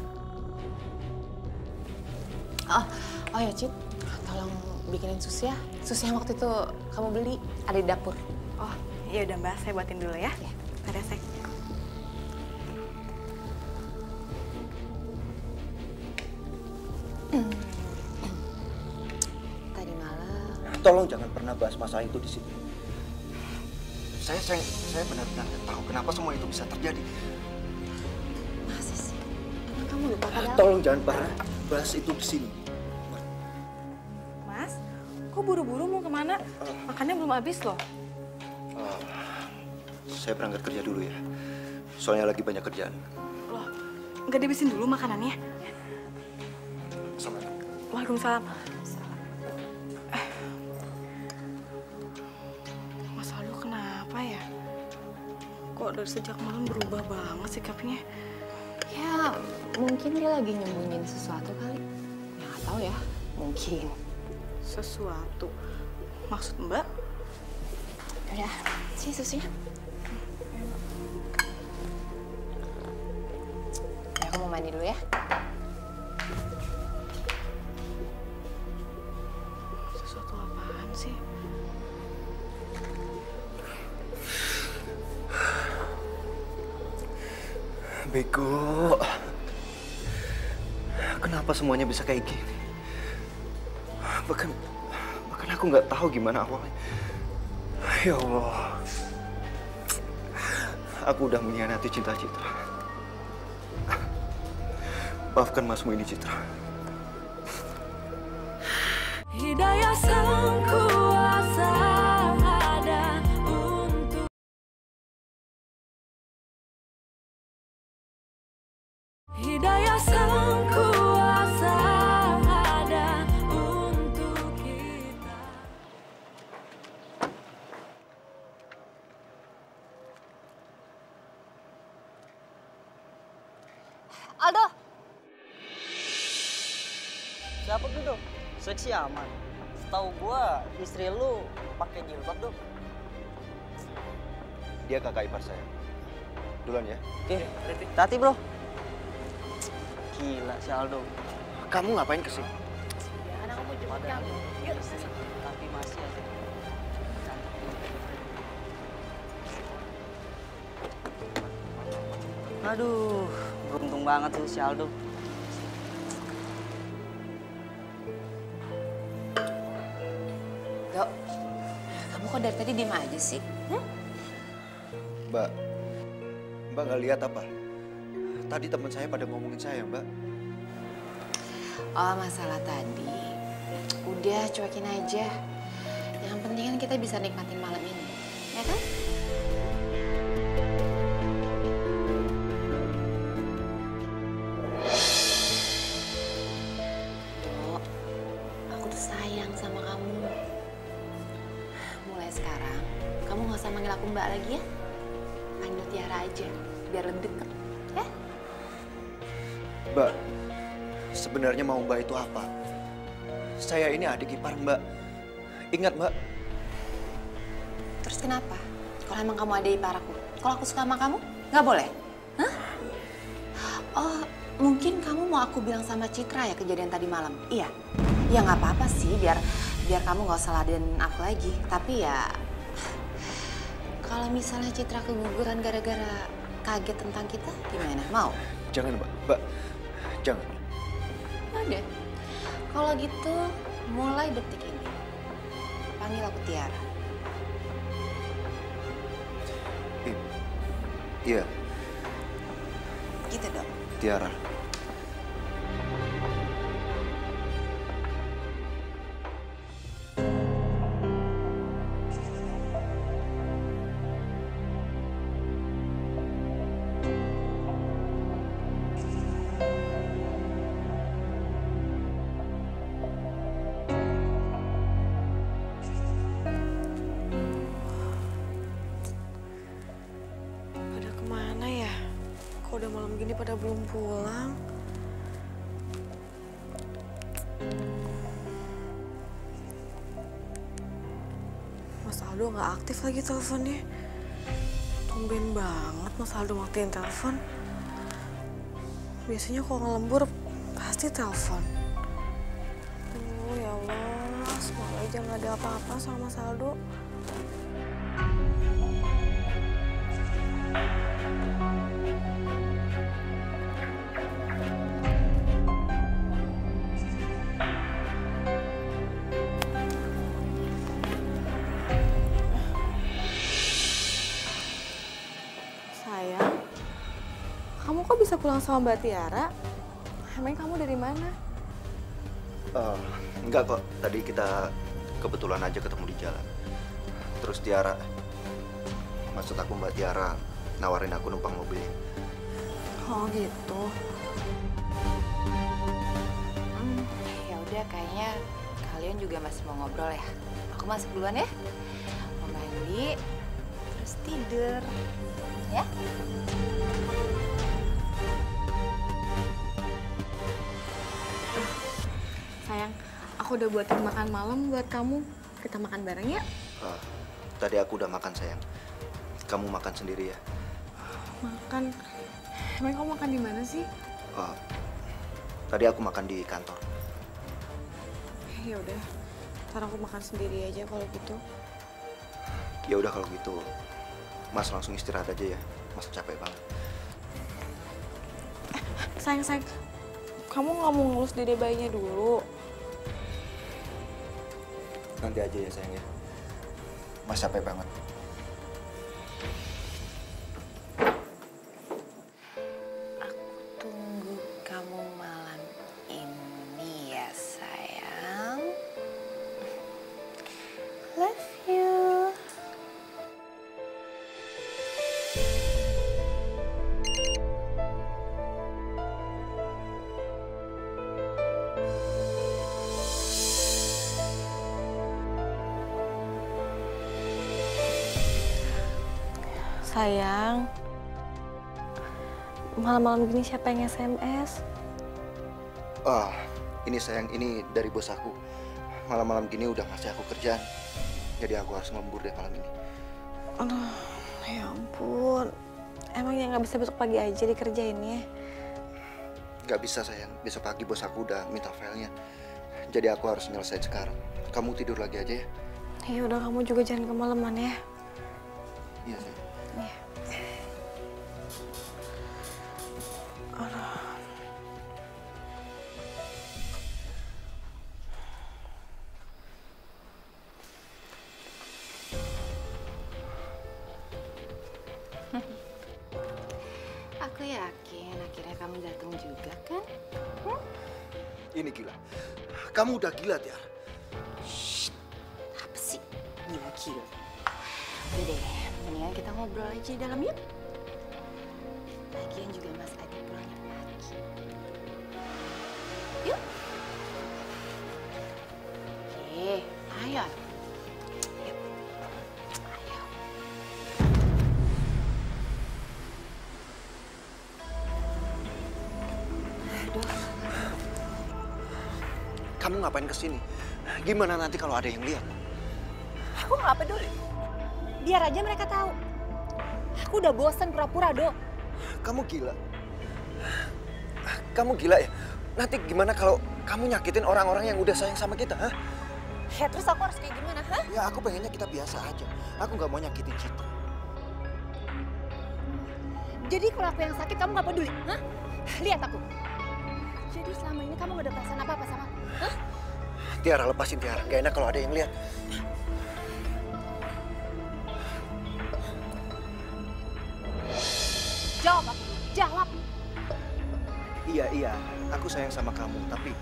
Oh ya, Cit. Tolong bikinin sus ya. Sus yang waktu itu kamu beli ada di dapur. Oh, iya udah Mbak, saya buatin dulu ya. Ya. Ada sek. Tadi malam. Tolong jangan pernah bahas masalah itu di sini. Saya benar-benar nggak tahu kenapa semua itu bisa terjadi. Masa sih? Emang kamu lupa padahal? Tolong jangan pernah bahas itu di sini. Mas, kok buru-buru mau kemana? Makannya belum habis loh. Saya berangkat kerja dulu ya. Soalnya lagi banyak kerjaan. Loh, nggak dihabisin dulu makanannya? Assalamualaikum. Waalaikumsalam. Mas Aldo kenapa ya? Kok dari sejak malam berubah banget sikapnya? Ya, mungkin dia lagi nyembunyiin sesuatu kali. Ya, nggak tahu ya. Mungkin. Sesuatu. Maksud Mbak? Udah, sih susunya. Ya, aku mau mandi dulu ya. Sesuatu apaan sih? Bego. Kenapa semuanya bisa kayak gini? Bahkan aku nggak tahu gimana awalnya. Ya Allah. Aku udah mengkhianati cinta Citra. Maafkan masmu ini, Citra. Hidayah sang kuasa ada untuk Hidayah sang kuasa ada untuk kita. Aldo! Siapa tuh, Dok? Seksi aman. Setahu gua istri lu pakai jilbab, Dok. Dia kakak ipar saya. Duluan ya. Oke, hati bro. Gila si Aldo. Kamu ngapain kesini? Ya kan aku mau jemput kamu. Yuk. Tapi masih aja. Aduh, beruntung banget tuh si Aldo. Dok, kamu kok dari tadi diem aja sih? Mbak, Mbak nggak lihat apa? Tadi teman saya pada ngomongin saya, Mbak. Oh, masalah tadi. Udah, cuekin aja. Yang penting kan kita bisa nikmatin malam ini. Ya kan? Dok, aku tuh sayang sama kamu. Mulai sekarang, kamu gak usah manggil aku Mbak lagi ya. Panggil Tiara aja, biar lebih deket. Ya? Mbak, sebenarnya mau Mbak itu apa? Saya ini adik ipar Mbak. Ingat Mbak. Terus kenapa? Kalau emang kamu adik ipar aku, kalau aku suka sama kamu, nggak boleh? Hah? Oh, mungkin kamu mau aku bilang sama Citra ya kejadian tadi malam? Iya. Ya nggak apa-apa sih, biar kamu nggak usah ladenin aku lagi. Tapi ya, kalau misalnya Citra keguguran gara-gara kaget tentang kita, gimana? Mau? Jangan Mbak, Mbak. Jangan. Ada. Kalau gitu, mulai detik ini, panggil aku Tiara. Iya, Gitu dong. Tiara. Pada kemana ya? Kok udah malam gini pada belum pulang? Mas Aldo nggak aktif lagi teleponnya. Tumben banget Mas Aldo matiin telepon. Biasanya kalau ngelembur pasti telepon. Ya Allah, semoga aja nggak ada apa-apa sama Mas Aldo. Sayang, kamu kok bisa pulang sama Mbak Tiara? Emang kamu dari mana? Enggak kok, tadi kita kebetulan aja ketemu di jalan. Terus Tiara, maksud aku Mbak Tiara nawarin aku numpang mobilnya. Oh gitu. Ya udah, kayaknya kalian juga masih mau ngobrol ya. Aku masuk duluan ya. Mau mandi, terus tidur. Ya? Sayang, aku udah buatin makan malam buat kamu. Kita makan bareng ya? Tadi aku udah makan sayang. Kamu makan sendiri ya? Makan. Emang kamu makan di mana sih? Tadi aku makan di kantor. Ya udah, ntar aku makan sendiri aja kalau gitu. Ya udah kalau gitu, Mas langsung istirahat aja ya. Mas capek banget. Sayang, kamu nggak mau ngurus dede bayinya dulu? Nanti aja ya sayang ya. Mas capek banget. Tunggu kamu malam ini ya, sayang. Love you. Sayang, malam-malam gini siapa yang SMS? Ini sayang, ini dari bos aku. Malam-malam gini udah ngasih aku kerjaan. Jadi aku harus lembur deh malam ini. Aduh, Ya ampun, emangnya nggak bisa besok pagi aja dikerjainnya? Gak bisa sayang, besok pagi bos aku udah minta filenya. Jadi aku harus nyelesain sekarang. Kamu tidur lagi aja ya? Ya udah, kamu juga jangan kemalaman ya. Iya sayang. Iya. Aku yakin akhirnya kamu datang juga kan? Ini gila. Kamu udah gila, Tiara. Apa sih? Gila. Udah deh, mendingan kita ngobrol aja di dalam yuk. Lagian juga Mas Adi pulangnya pagi. Yuk. Oke, ayo. Yuk. Ayo. Aduh. Kamu ngapain kesini? Gimana nanti kalau ada yang lihat? Aku nggak peduli. Biar aja mereka tahu. Aku udah bosen pura-pura, Do. Kamu gila. Kamu gila ya? Nanti gimana kalau kamu nyakitin orang-orang yang udah sayang sama kita, ha? Ya terus aku harus kayak gimana, ha? Ya aku pengennya kita biasa aja. Aku nggak mau nyakitin Citra. Jadi kalau aku yang sakit, kamu nggak peduli, ha? Lihat aku. Jadi selama ini kamu nggak ada perasaan apa-apa sama aku, ha? Tiara, lepasin Tiara. Gak enak kalau ada yang lihat. Jawab aku, jawab. Iya. Aku sayang sama kamu, tapi...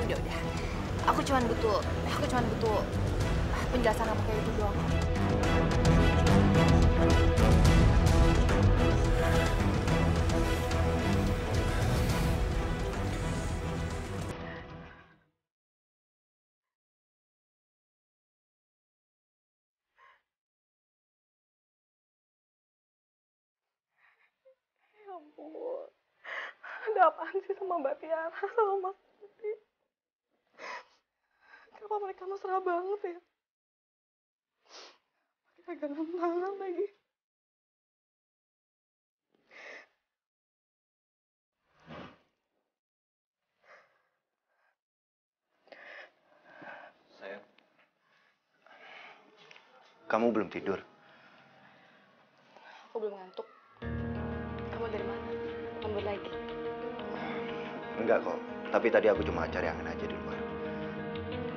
Udah. Aku cuman butuh penjelasan apa kayak itu doang. Ya ampun, ada apaan sih sama Mbak Tiara sama Mas Adi? Kenapa mereka mesra banget ya? Pakai pegangan tangan lagi. Sayang. Kamu belum tidur? Aku belum ngantuk. Kamu dari mana? Lembur lagi. Enggak kok. Tapi tadi aku cuma cari angin aja di luar.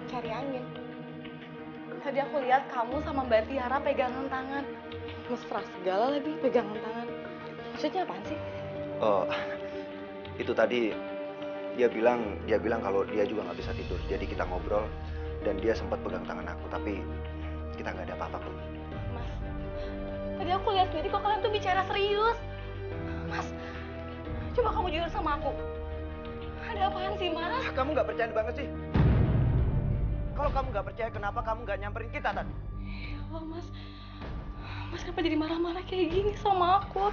Cari angin. Tadi aku lihat kamu sama Mbak Tiara pegangan tangan. Mesra segala lagi pegangan tangan. Maksudnya apaan sih? Oh, itu tadi dia bilang kalau dia juga nggak bisa tidur. Jadi kita ngobrol dan dia sempat pegang tangan aku. Tapi kita nggak ada apa-apa kok. Mas, tadi aku lihat sendiri kok kalian tuh bicara serius. Mas, coba kamu jujur sama aku. Ada apaan sih, Mas? Kamu nggak percaya banget sih? Kalau kamu nggak percaya, kenapa kamu nggak nyamperin kita tadi? Ya Allah, Mas. Mas kenapa jadi marah-marah kayak gini sama aku?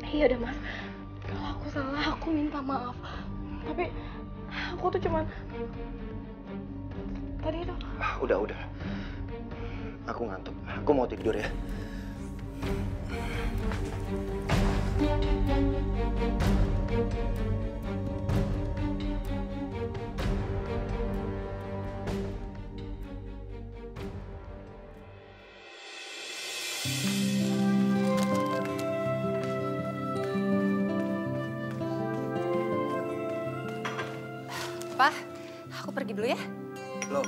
Iya udah, Mas. Kalau aku salah, aku minta maaf. Tapi aku tuh cuman tadi itu. Udah. Aku ngantuk. Aku mau tidur ya. Pa, aku pergi dulu ya. Loh,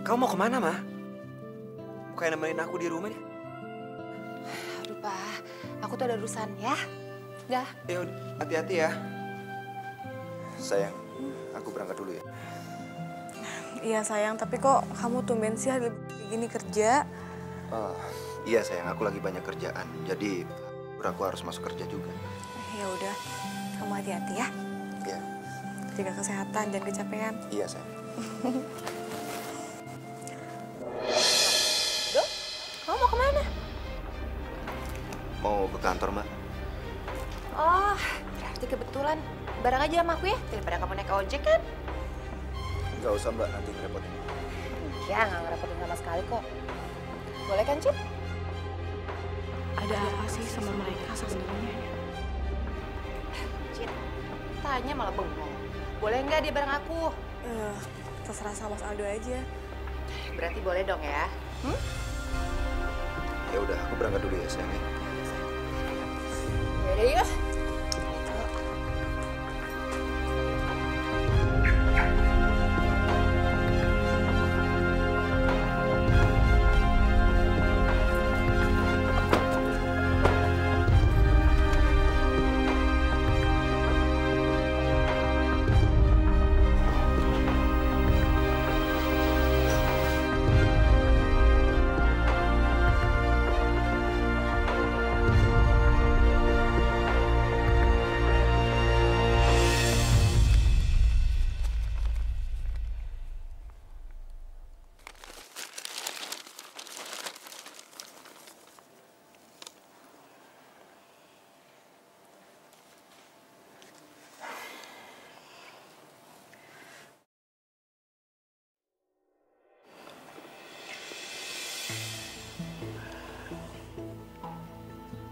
kamu mau kemana, Ma? Bukannya nemenin aku di rumah nih? Aduh, Pa, aku tuh ada urusan ya. Dah. Ya udah, hati-hati ya. Sayang, aku berangkat dulu ya. Iya sayang, tapi kok kamu tumben sih hari gini kerja? Iya sayang, aku lagi banyak kerjaan. Jadi aku harus masuk kerja juga. Ya udah, kamu hati-hati ya. Iya. Jaga kesehatan, jangan kecapean. Iya sayang. Duh, kamu mau kemana? Mau ke kantor, Mbak? Oh, berarti kebetulan. bareng aja sama aku ya, daripada kamu naik ojek kan. Nggak usah Mbak, nanti ngerepotin. Ya, nggak ngerepotin sama sekali kok. Boleh kan, Cip? Ada apa sih sama mereka sebenarnya? Cip, tanya malah bengong. Boleh nggak dia bareng aku? Terserah sama Mas Aldo aja. Berarti boleh dong ya? Ya udah, aku berangkat dulu ya sayang. Yaudah yuk.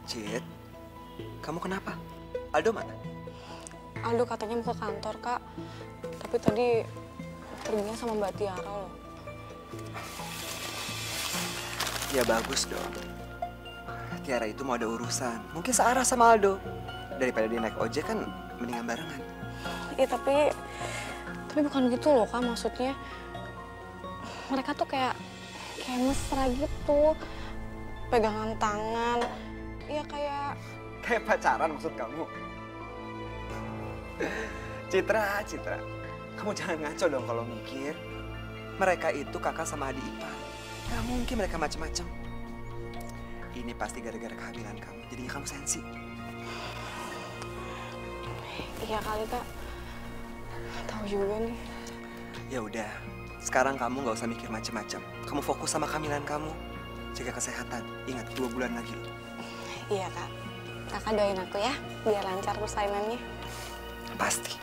Cid, kamu kenapa? Aldo mana? Aldo katanya mau ke kantor, Kak. Tapi tadi perginya sama Mbak Tiara loh. Ya bagus dong. Tiara itu mau ada urusan. Mungkin searah sama Aldo. Daripada dia naik ojek kan mendingan barengan. Iya, tapi bukan gitu loh, Kak, maksudnya. Mereka tuh kayak mesra gitu. Pegangan tangan. Iya, Kayak pacaran maksud kamu? Citra. Kamu jangan ngaco dong kalau mikir. Mereka itu kakak sama adik ipar. Gak mungkin mereka macem-macem. Ini pasti gara-gara kehamilan kamu. Jadinya kamu sensi. Iya kali, Kak. Tahu juga nih. Ya udah, sekarang kamu gak usah mikir macem-macem. Kamu fokus sama kehamilan kamu. Jaga kesehatan. Ingat, 2 bulan lagi loh. Iya, Kak. Kakak doain aku ya, biar lancar persainannya. Pasti.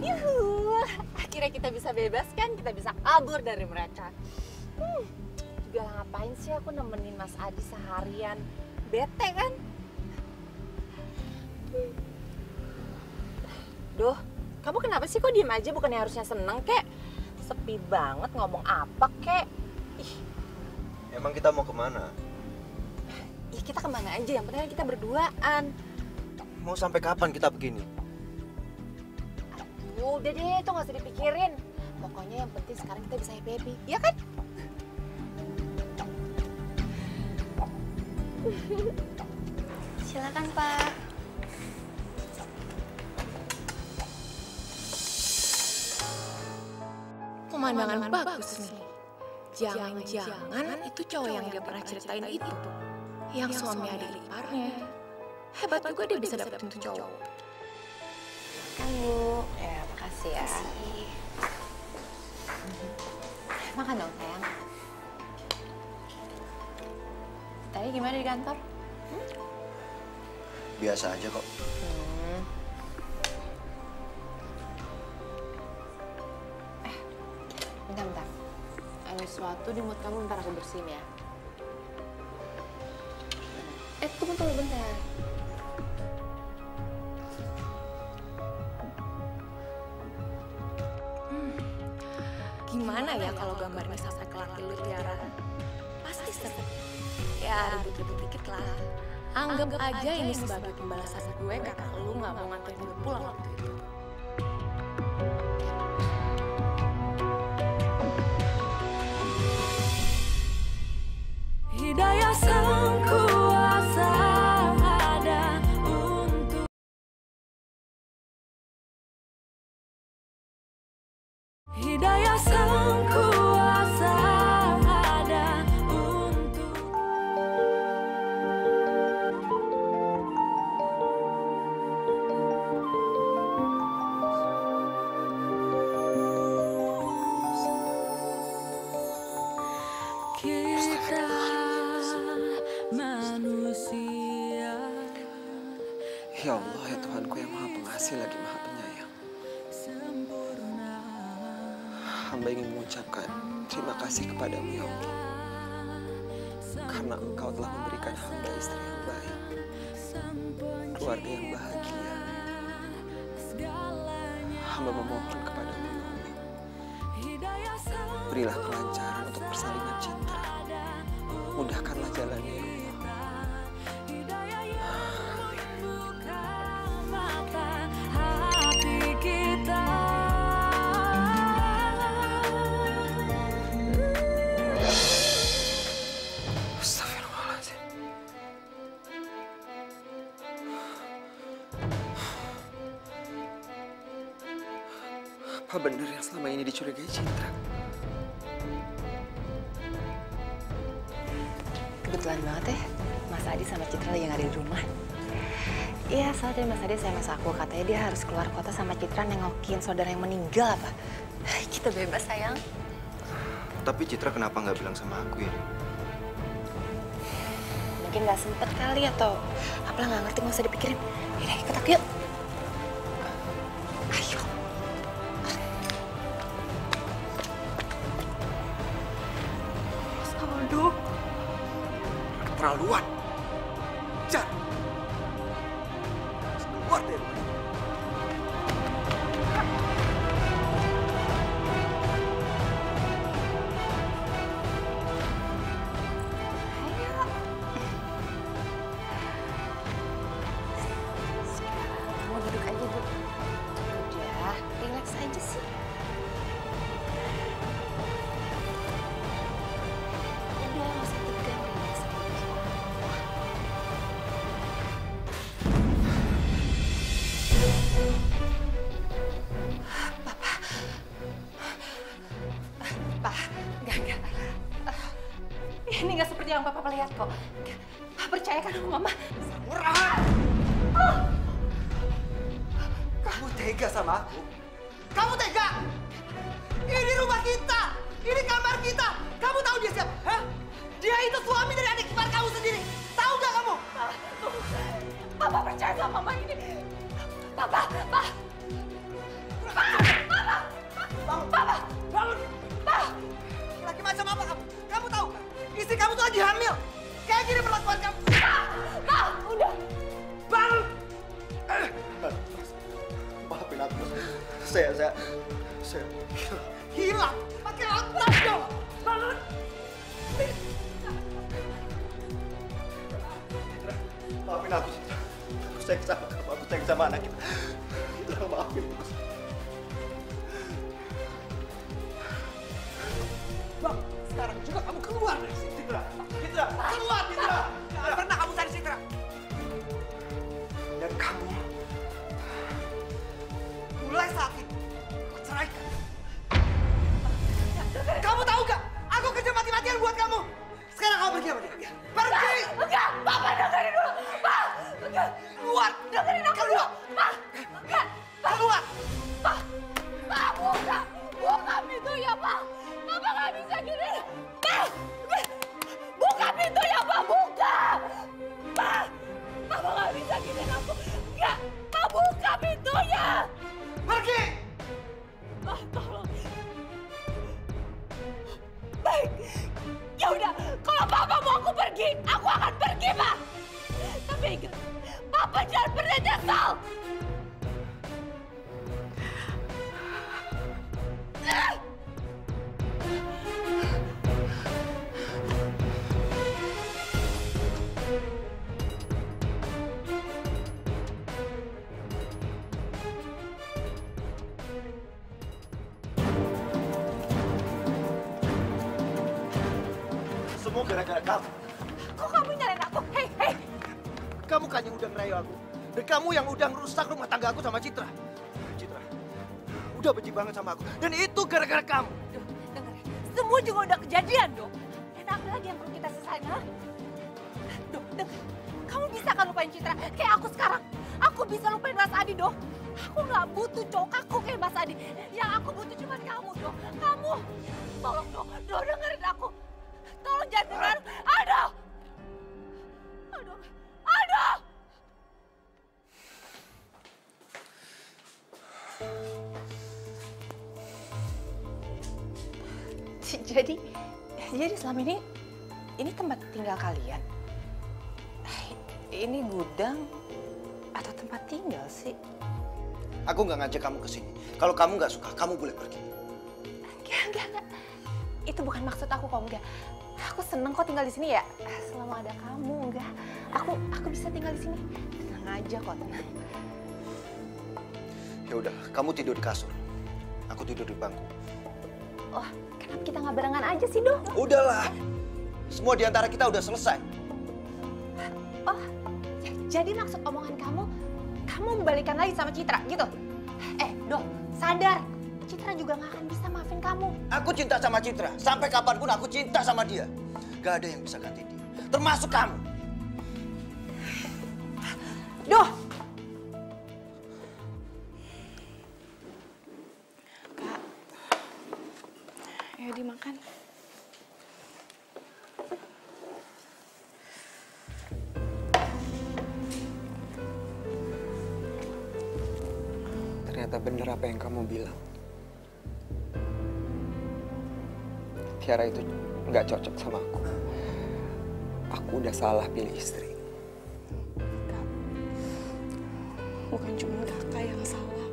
Yuhu, akhirnya kita bisa bebas kan? Kita bisa kabur dari mereka. Juga ngapain sih aku nemenin Mas Adi seharian? Bete kan? Duh, kamu kenapa sih kok diem aja? Bukannya harusnya seneng kek? Sepi banget, ngomong apa kek? Ih, Emang kita mau kemana? ya kita kemana aja? Yang penting kita berduaan. Mau sampai kapan kita begini? Aduh, udah deh, itu gak usah dipikirin. Pokoknya yang penting sekarang kita bisa happy, ya kan? Silakan, Pak. Pemandangan bagus nih. Jangan-jangan itu cowok yang dia pernah ceritain itu. Yang suami adik iparnya. Hebat juga dia bisa dapetin tuh cowok. Kan, Bu. Ya, makasih ya. Makan dong, sayang. Tadi gimana di kantor? Biasa aja kok. Bentar. Ada sesuatu di mulut kamu, bentar aku bersihin ya. Tunggu bentar. Gimana ya kalau gambarnya sampai ke laki lu, Tiara? Pasti seru. Ya, ribut-ribut dikit lah. Anggap aja ini sebagai pembalasan gue karena lu gak mau nganterin gue pulang waktu itu. Hidayah sang kuasa ada untuk Hidayah sang kuasa ada untuk kita Pengasih lagi Maha Penyayang. Hamba ingin mengucapkan terima kasih kepadamu ya Allah. Karena Engkau telah memberikan hamba istri yang baik, keluarga yang bahagia. Hamba memohon kepadamu ya Allah. Berilah kelancaran untuk persalinan Citra. Mudahkanlah jalannya ya Allah. Hati kita Astagfirullahaladzim. Apa benar yang selama ini dicurigai Citra? Kebetulan banget ya, Mas Adi sama Citra lagi nggak ada di rumah. Iya, soalnya Mas Adi SMS aku, katanya dia harus keluar kota sama Citra nengokin saudara yang meninggal apa. Kita bebas sayang. Tapi Citra kenapa nggak bilang sama aku ya? Mungkin nggak sempet kali atau apalah nggak ngerti, nggak usah dipikirin. Yaudah, ikut aku yuk. Ayo. Aduh. Keterlaluan. Jar. Keluar dari rumah. Kamu duduk aja dulu. Udah, relax aja sih. Udah, nggak usah tegang, relax aja. Pak, enggak. Ini nggak seperti yang Papa lihat kok. Percayakan sama Mama. Murah! Kamu tega sama aku? Kamu tega? Ini rumah kita! Ini kamar kita! Kamu tahu dia siapa? Hah? Dia itu suami dari adik ipar kamu sendiri! Tahu gak kamu? Papa percaya sama Mama ini. Papa! Bangun! Laki macam apa kamu? Kamu tahu kan? Istri kamu tuh lagi hamil! Kayak gini perlakuan kamu! Udah. Bangun! Maafin aku. Saya Hilang! Pakai otak dong! Bangun! maafin aku. Aku sayang sama kamu. Aku sayang sama anak kita. Citra, maafin aku. Bang, sekarang juga kamu keluar dari sini. Citra! Keluar, Citra! Jangan pernah kamu cari Citra! Dan kamu, mulai saat ini, aku ceraikan. Kamu tahu gak? Aku kerja mati-matian buat kamu. Sekarang kamu pergi sama dia. Pergi! Enggak, Papa dengerin dulu. Pak, enggak. Keluar! Dengerin aku dulu. Pak, enggak. Keluar! Pak, buka pintunya, Pak. Papa nggak bisa gini. Pak, buka pintunya, Pak, buka. Pak, Papa nggak bisa gini aku. Enggak, Pak, buka pintunya. Pergi! Pak, tolong. Baik, ya udah. Kalau Papa mau aku pergi, aku akan pergi, Pak. Tapi ingat, Papa jangan pernah nyesal. Semua gara-gara kamu. Kok kamu nyalain aku? Hei. Kamu kan yang udah ngerayu aku. Dan kamu yang udah ngerusak rumah tangga aku sama Citra. Citra, udah benci banget sama aku. Dan itu gara-gara kamu. Duh, denger ya. Semua juga udah kejadian, Dok. Dan apa lagi yang perlu kita selesain, ha? Dok, denger. Kamu bisa kan lupain Citra? Kayak aku sekarang. Aku bisa lupain Mas Adi, Dok. Aku nggak butuh cowok kaku kayak Mas Adi. Yang aku butuh cuma kamu, Dok. Kamu. Tolong, Dok. Dok, dengerin aku. Tolong jangan dengar. Aduh. Jadi selama ini tempat tinggal kalian? Ini gudang atau tempat tinggal sih? Aku nggak ngajak kamu ke sini. Kalau kamu nggak suka, kamu boleh pergi. Enggak. Itu bukan maksud aku kok, enggak. Aku seneng kok tinggal di sini ya. Selama ada kamu, enggak. Aku bisa tinggal di sini. Tenang aja kok, tenang. Ya udah, kamu tidur di kasur. Aku tidur di bangku. Oh, kenapa kita nggak barengan aja sih, Do? Udahlah. Semua di antara kita udah selesai. Oh, jadi maksud omongan kamu membalikan lagi sama Citra, gitu? Do, sadar. Citra juga nggak akan bisa maafin kamu. Aku cinta sama Citra. Sampai kapanpun aku cinta sama dia. Gak ada yang bisa ganti dia. Termasuk kamu. Duh! Kak, ayo dimakan. Ternyata bener apa yang kamu bilang. Tiara itu nggak cocok sama aku. Aku udah salah pilih istri. Kak, bukan cuma kakak yang salah.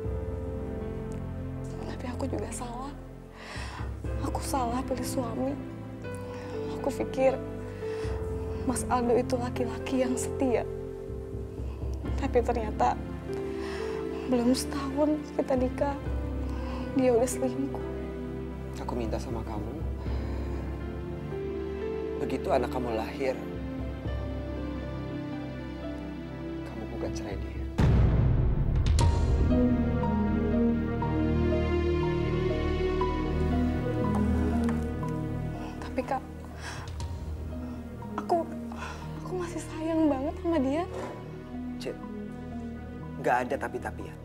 Tapi aku juga salah. Aku salah pilih suami. Aku pikir Mas Aldo itu laki-laki yang setia. Tapi ternyata belum setahun kita nikah, dia udah selingkuh. Aku minta sama kamu, begitu anak kamu lahir, kamu gugat cerai dia. Tapi Kak, aku masih sayang banget sama dia. Cid, nggak ada tapi-tapian.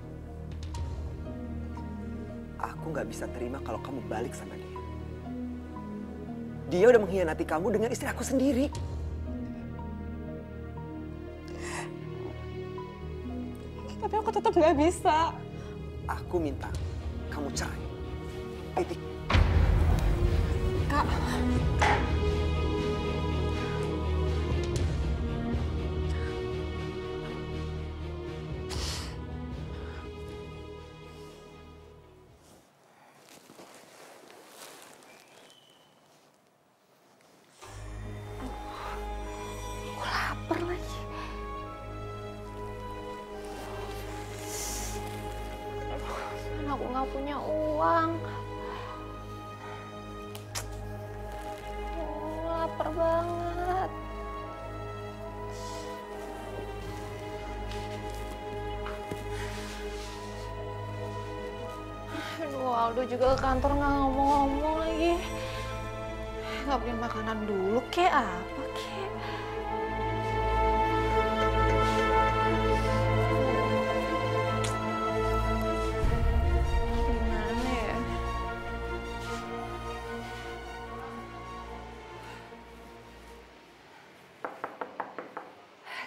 Aku nggak bisa terima kalau kamu balik sama dia. Dia udah mengkhianati kamu dengan istri aku sendiri. Tapi aku tetap nggak bisa. Aku minta kamu cerai. Titik. Kak. Lapar lagi. Kan aku nggak punya uang. Lapar banget. Aduh, Aldo juga ke kantor nggak ngomong-ngomong lagi. Nggak beli makanan dulu, kek apa kek? Gimana ya?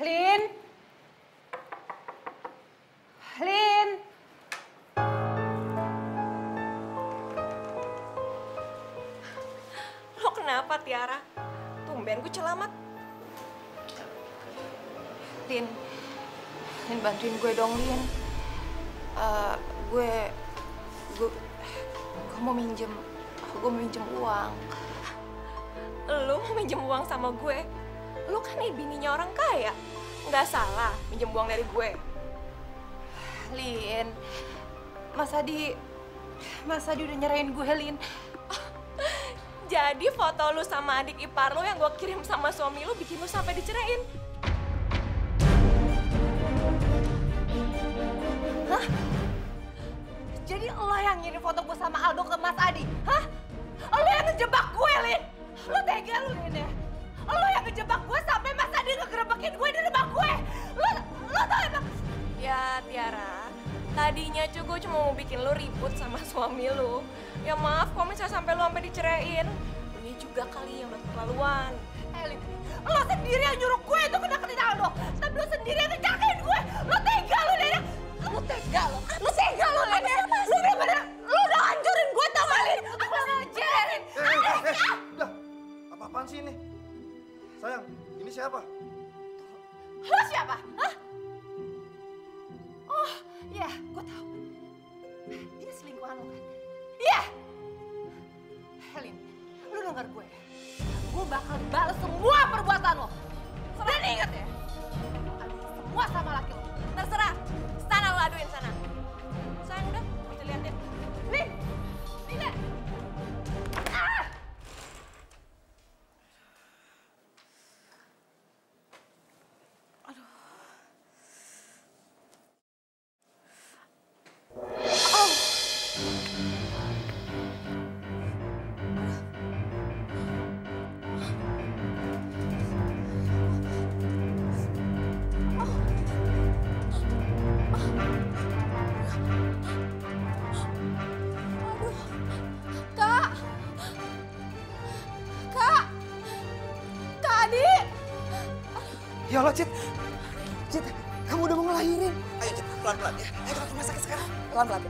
Lin? Lin? Lo kenapa, Tiara? Tumben gue celamat. Lin bantuin gue dong, Lin. Gue mau minjem uang. Lo mau minjem uang sama gue? Lo kan bininya orang kaya. Nggak salah minjem uang dari gue. Lin, Mas Adi udah nyerahin gue, Lin. Jadi foto lu sama adik ipar lu yang gue kirim sama suami lu bikin lu sampai diceraiin. Hah? Jadi lo yang ngirim foto gue sama Aldo ke Mas Adi? Hah? Lo yang ngejebak gue, Lin? Lo tega lu, Lin ya? Lo yang ngejebak gue sampai Mas Adi ngegerebekin gue di rumah gue? Lo tau emang? Ya Tiara, tadinya gue cuma mau bikin lu ribut sama suami lu. Ya maaf kalau misalnya sampai lu sampai diceraiin. Ini juga kali yang udah keterlaluan. Lin, lo sendiri yang nyuruh gue itu deketin Aldo. Tapi lo sendiri yang ngejagain gue. Lo tega lu, Lin. Lo tega lu, Lin. Dia selingkuhan lo kan? Iya! Helin, lu denger gue ya. Gue bakal balas semua perbuatan lo. Dan inget ya, aduin semua sama laki lo. Terserah, sana lo aduin sana. Sayang udah, bisa liatin. Nih, deh. Ah! Kak! Kak! Kak Adi! Ya Allah, Cit. Cit, kamu udah mau ngelahirin. Ayo, Cit, pelan-pelan ya. Ayo ke rumah sakit sekarang. Pelan-pelan.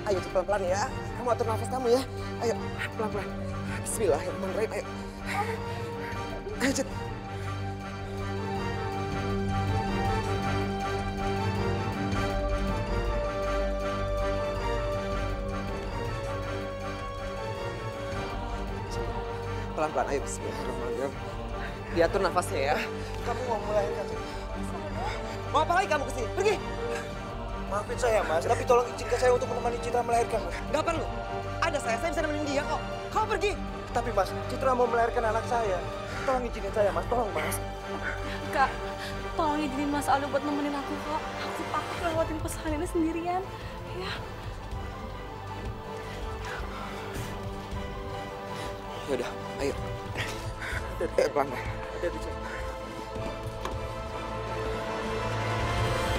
Ayo, Cit, pelan-pelan ya. Kamu atur nafas kamu ya. Ayo, pelan-pelan. Bismillahirrahmanirrahim. Ayo. Ayo, Cit. Pelan-pelan, ayo. Bismillahirrahmanirrahim. Diatur nafasnya ya. Kamu mau melahirkan. Mau apa lagi kamu kesini? Pergi. Maafin saya, Mas. Tapi tolong izinkan saya untuk menemani Citra melahirkan, Mas. Gak perlu. Ada saya bisa nemenin dia kok. Kamu pergi. Tapi, Mas, Citra mau melahirkan anak saya. Tolong izinin saya, Mas. Tolong, Mas. Kak, tolong izinin Mas Aldo buat nemenin aku, Kak. Aku takut lewatin pesan ini sendirian. Ya. Yaudah, ayo. Pelan-pelan.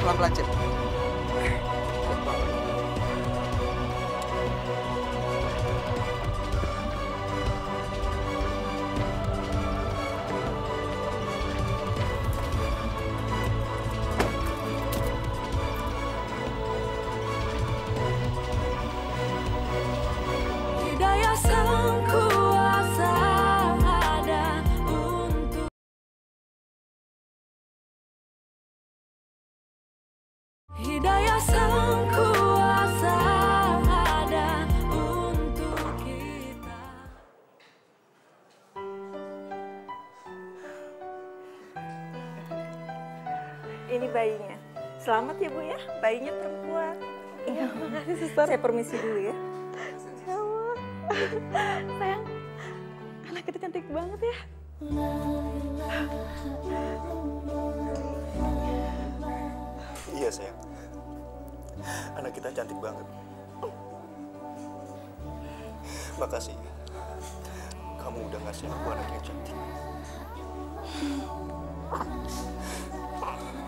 Pelan-pelan, Cit. Hidayah sang kuasa ada untuk Hidayah sang kuasa ada untuk kita. Ini bayinya. Selamat ya Bu ya, bayinya perempuan. Iya, makasih suster. Saya permisi dulu ya. Ya Allah. Sayang, anak kita cantik banget ya. Iya, sayang. Anak kita cantik banget. Makasih. Kamu udah ngasih aku anak yang cantik.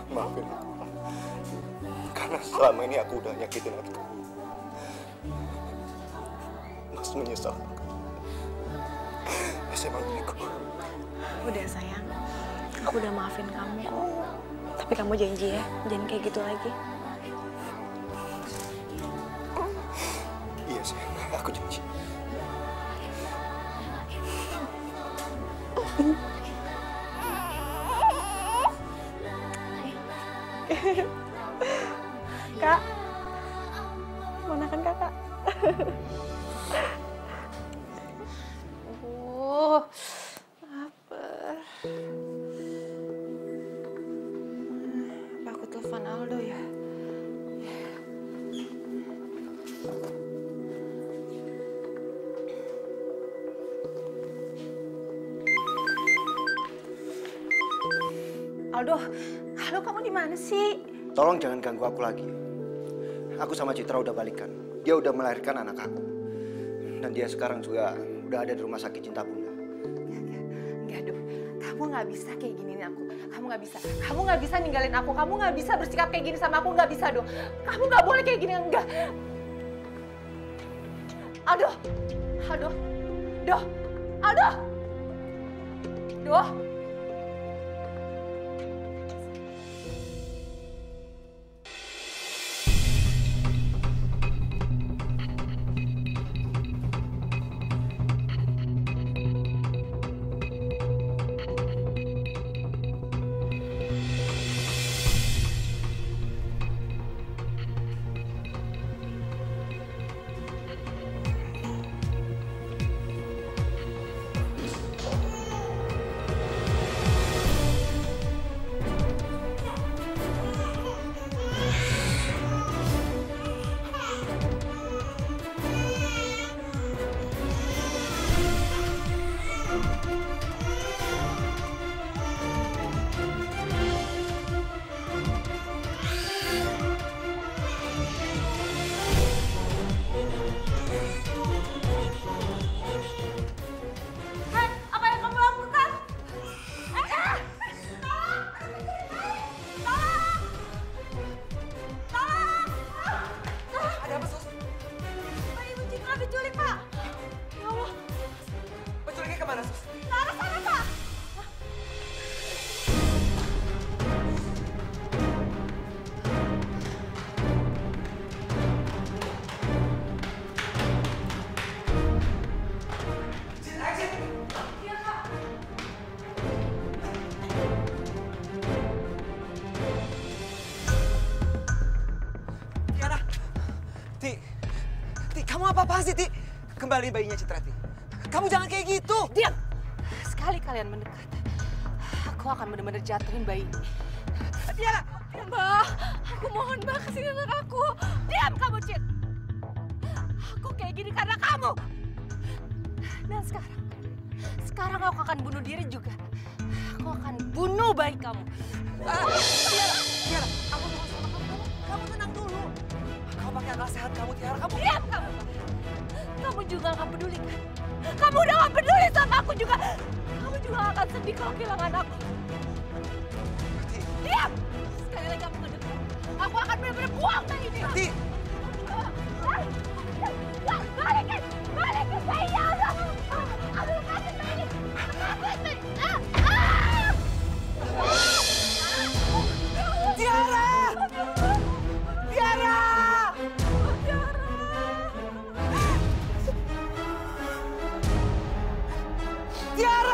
Maafin aku. Karena selama ini aku udah nyakitin hati kamu. Mas menyesal. Assalamualaikum. Udah sayang, aku udah maafin kamu kok. Tapi kamu janji ya, jangan kayak gitu lagi. Iya, sayang. Aku janji. Kak, ponakan kakak. Lapar. Apa aku telepon Aldo ya? Aldo, halo kamu di mana sih? Tolong jangan ganggu aku lagi. Aku sama Citra udah balikan. Dia udah melahirkan anak aku. Dan dia sekarang juga udah ada di rumah sakit Cinta Bunda. Enggak, Do. Kamu nggak bisa kayak giniin aku. Kamu nggak bisa. Kamu nggak bisa ninggalin aku. Kamu nggak bisa bersikap kayak gini sama aku. Nggak bisa, Do. Kamu nggak boleh kayak gini. Enggak. Aldo. Aldo. Do. Aldo. Do. Ti, kamu apa-apaan sih, Ti? Kembali bayinya Citra, Ti. Kamu jangan kayak gitu. Diam! Sekali kalian mendekat, aku akan benar-benar jatuhin bayi ini. Tiara! Mbak, aku mohon Mbak, kasih anak aku. Diam kamu, Cit. Aku kayak gini karena kamu. Dan sekarang aku akan bunuh diri juga. Aku akan bunuh bayi kamu. Tiara, aku mohon sama kamu. Kamu tenang dulu. Kamu pakai akal sehat kamu, Tiara. Kamu Diam kamu. Kamu juga gak peduli kan? Kamu udah gak peduli sama aku juga. Kamu juga akan sedih kalau kehilangan aku. Diam! Sekali lagi kamu ngedekat, aku akan benar-benar buang bayi ini. Ti! Balikin bayinya. Aku lepasin bayi. Lepasin. Tiara! Tiara! Tiara!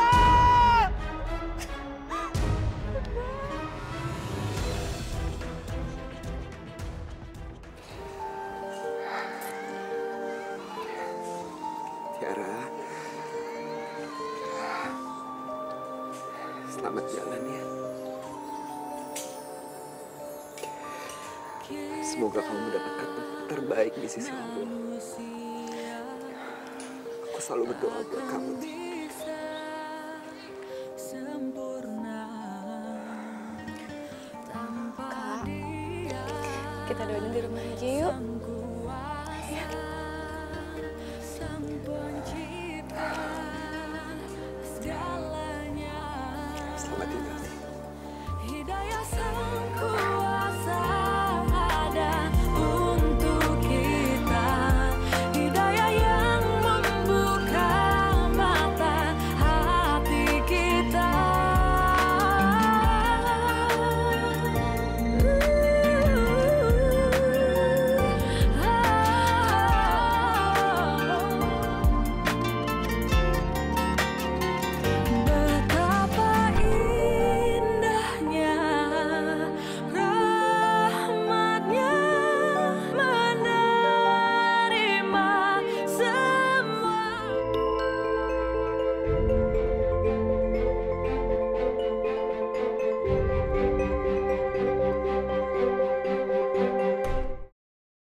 Tiara, selamat jalan ya. Semoga kamu mendapatkan tempat terbaik di sisi Allah. Aku selalu berdoa buat kamu, Ti.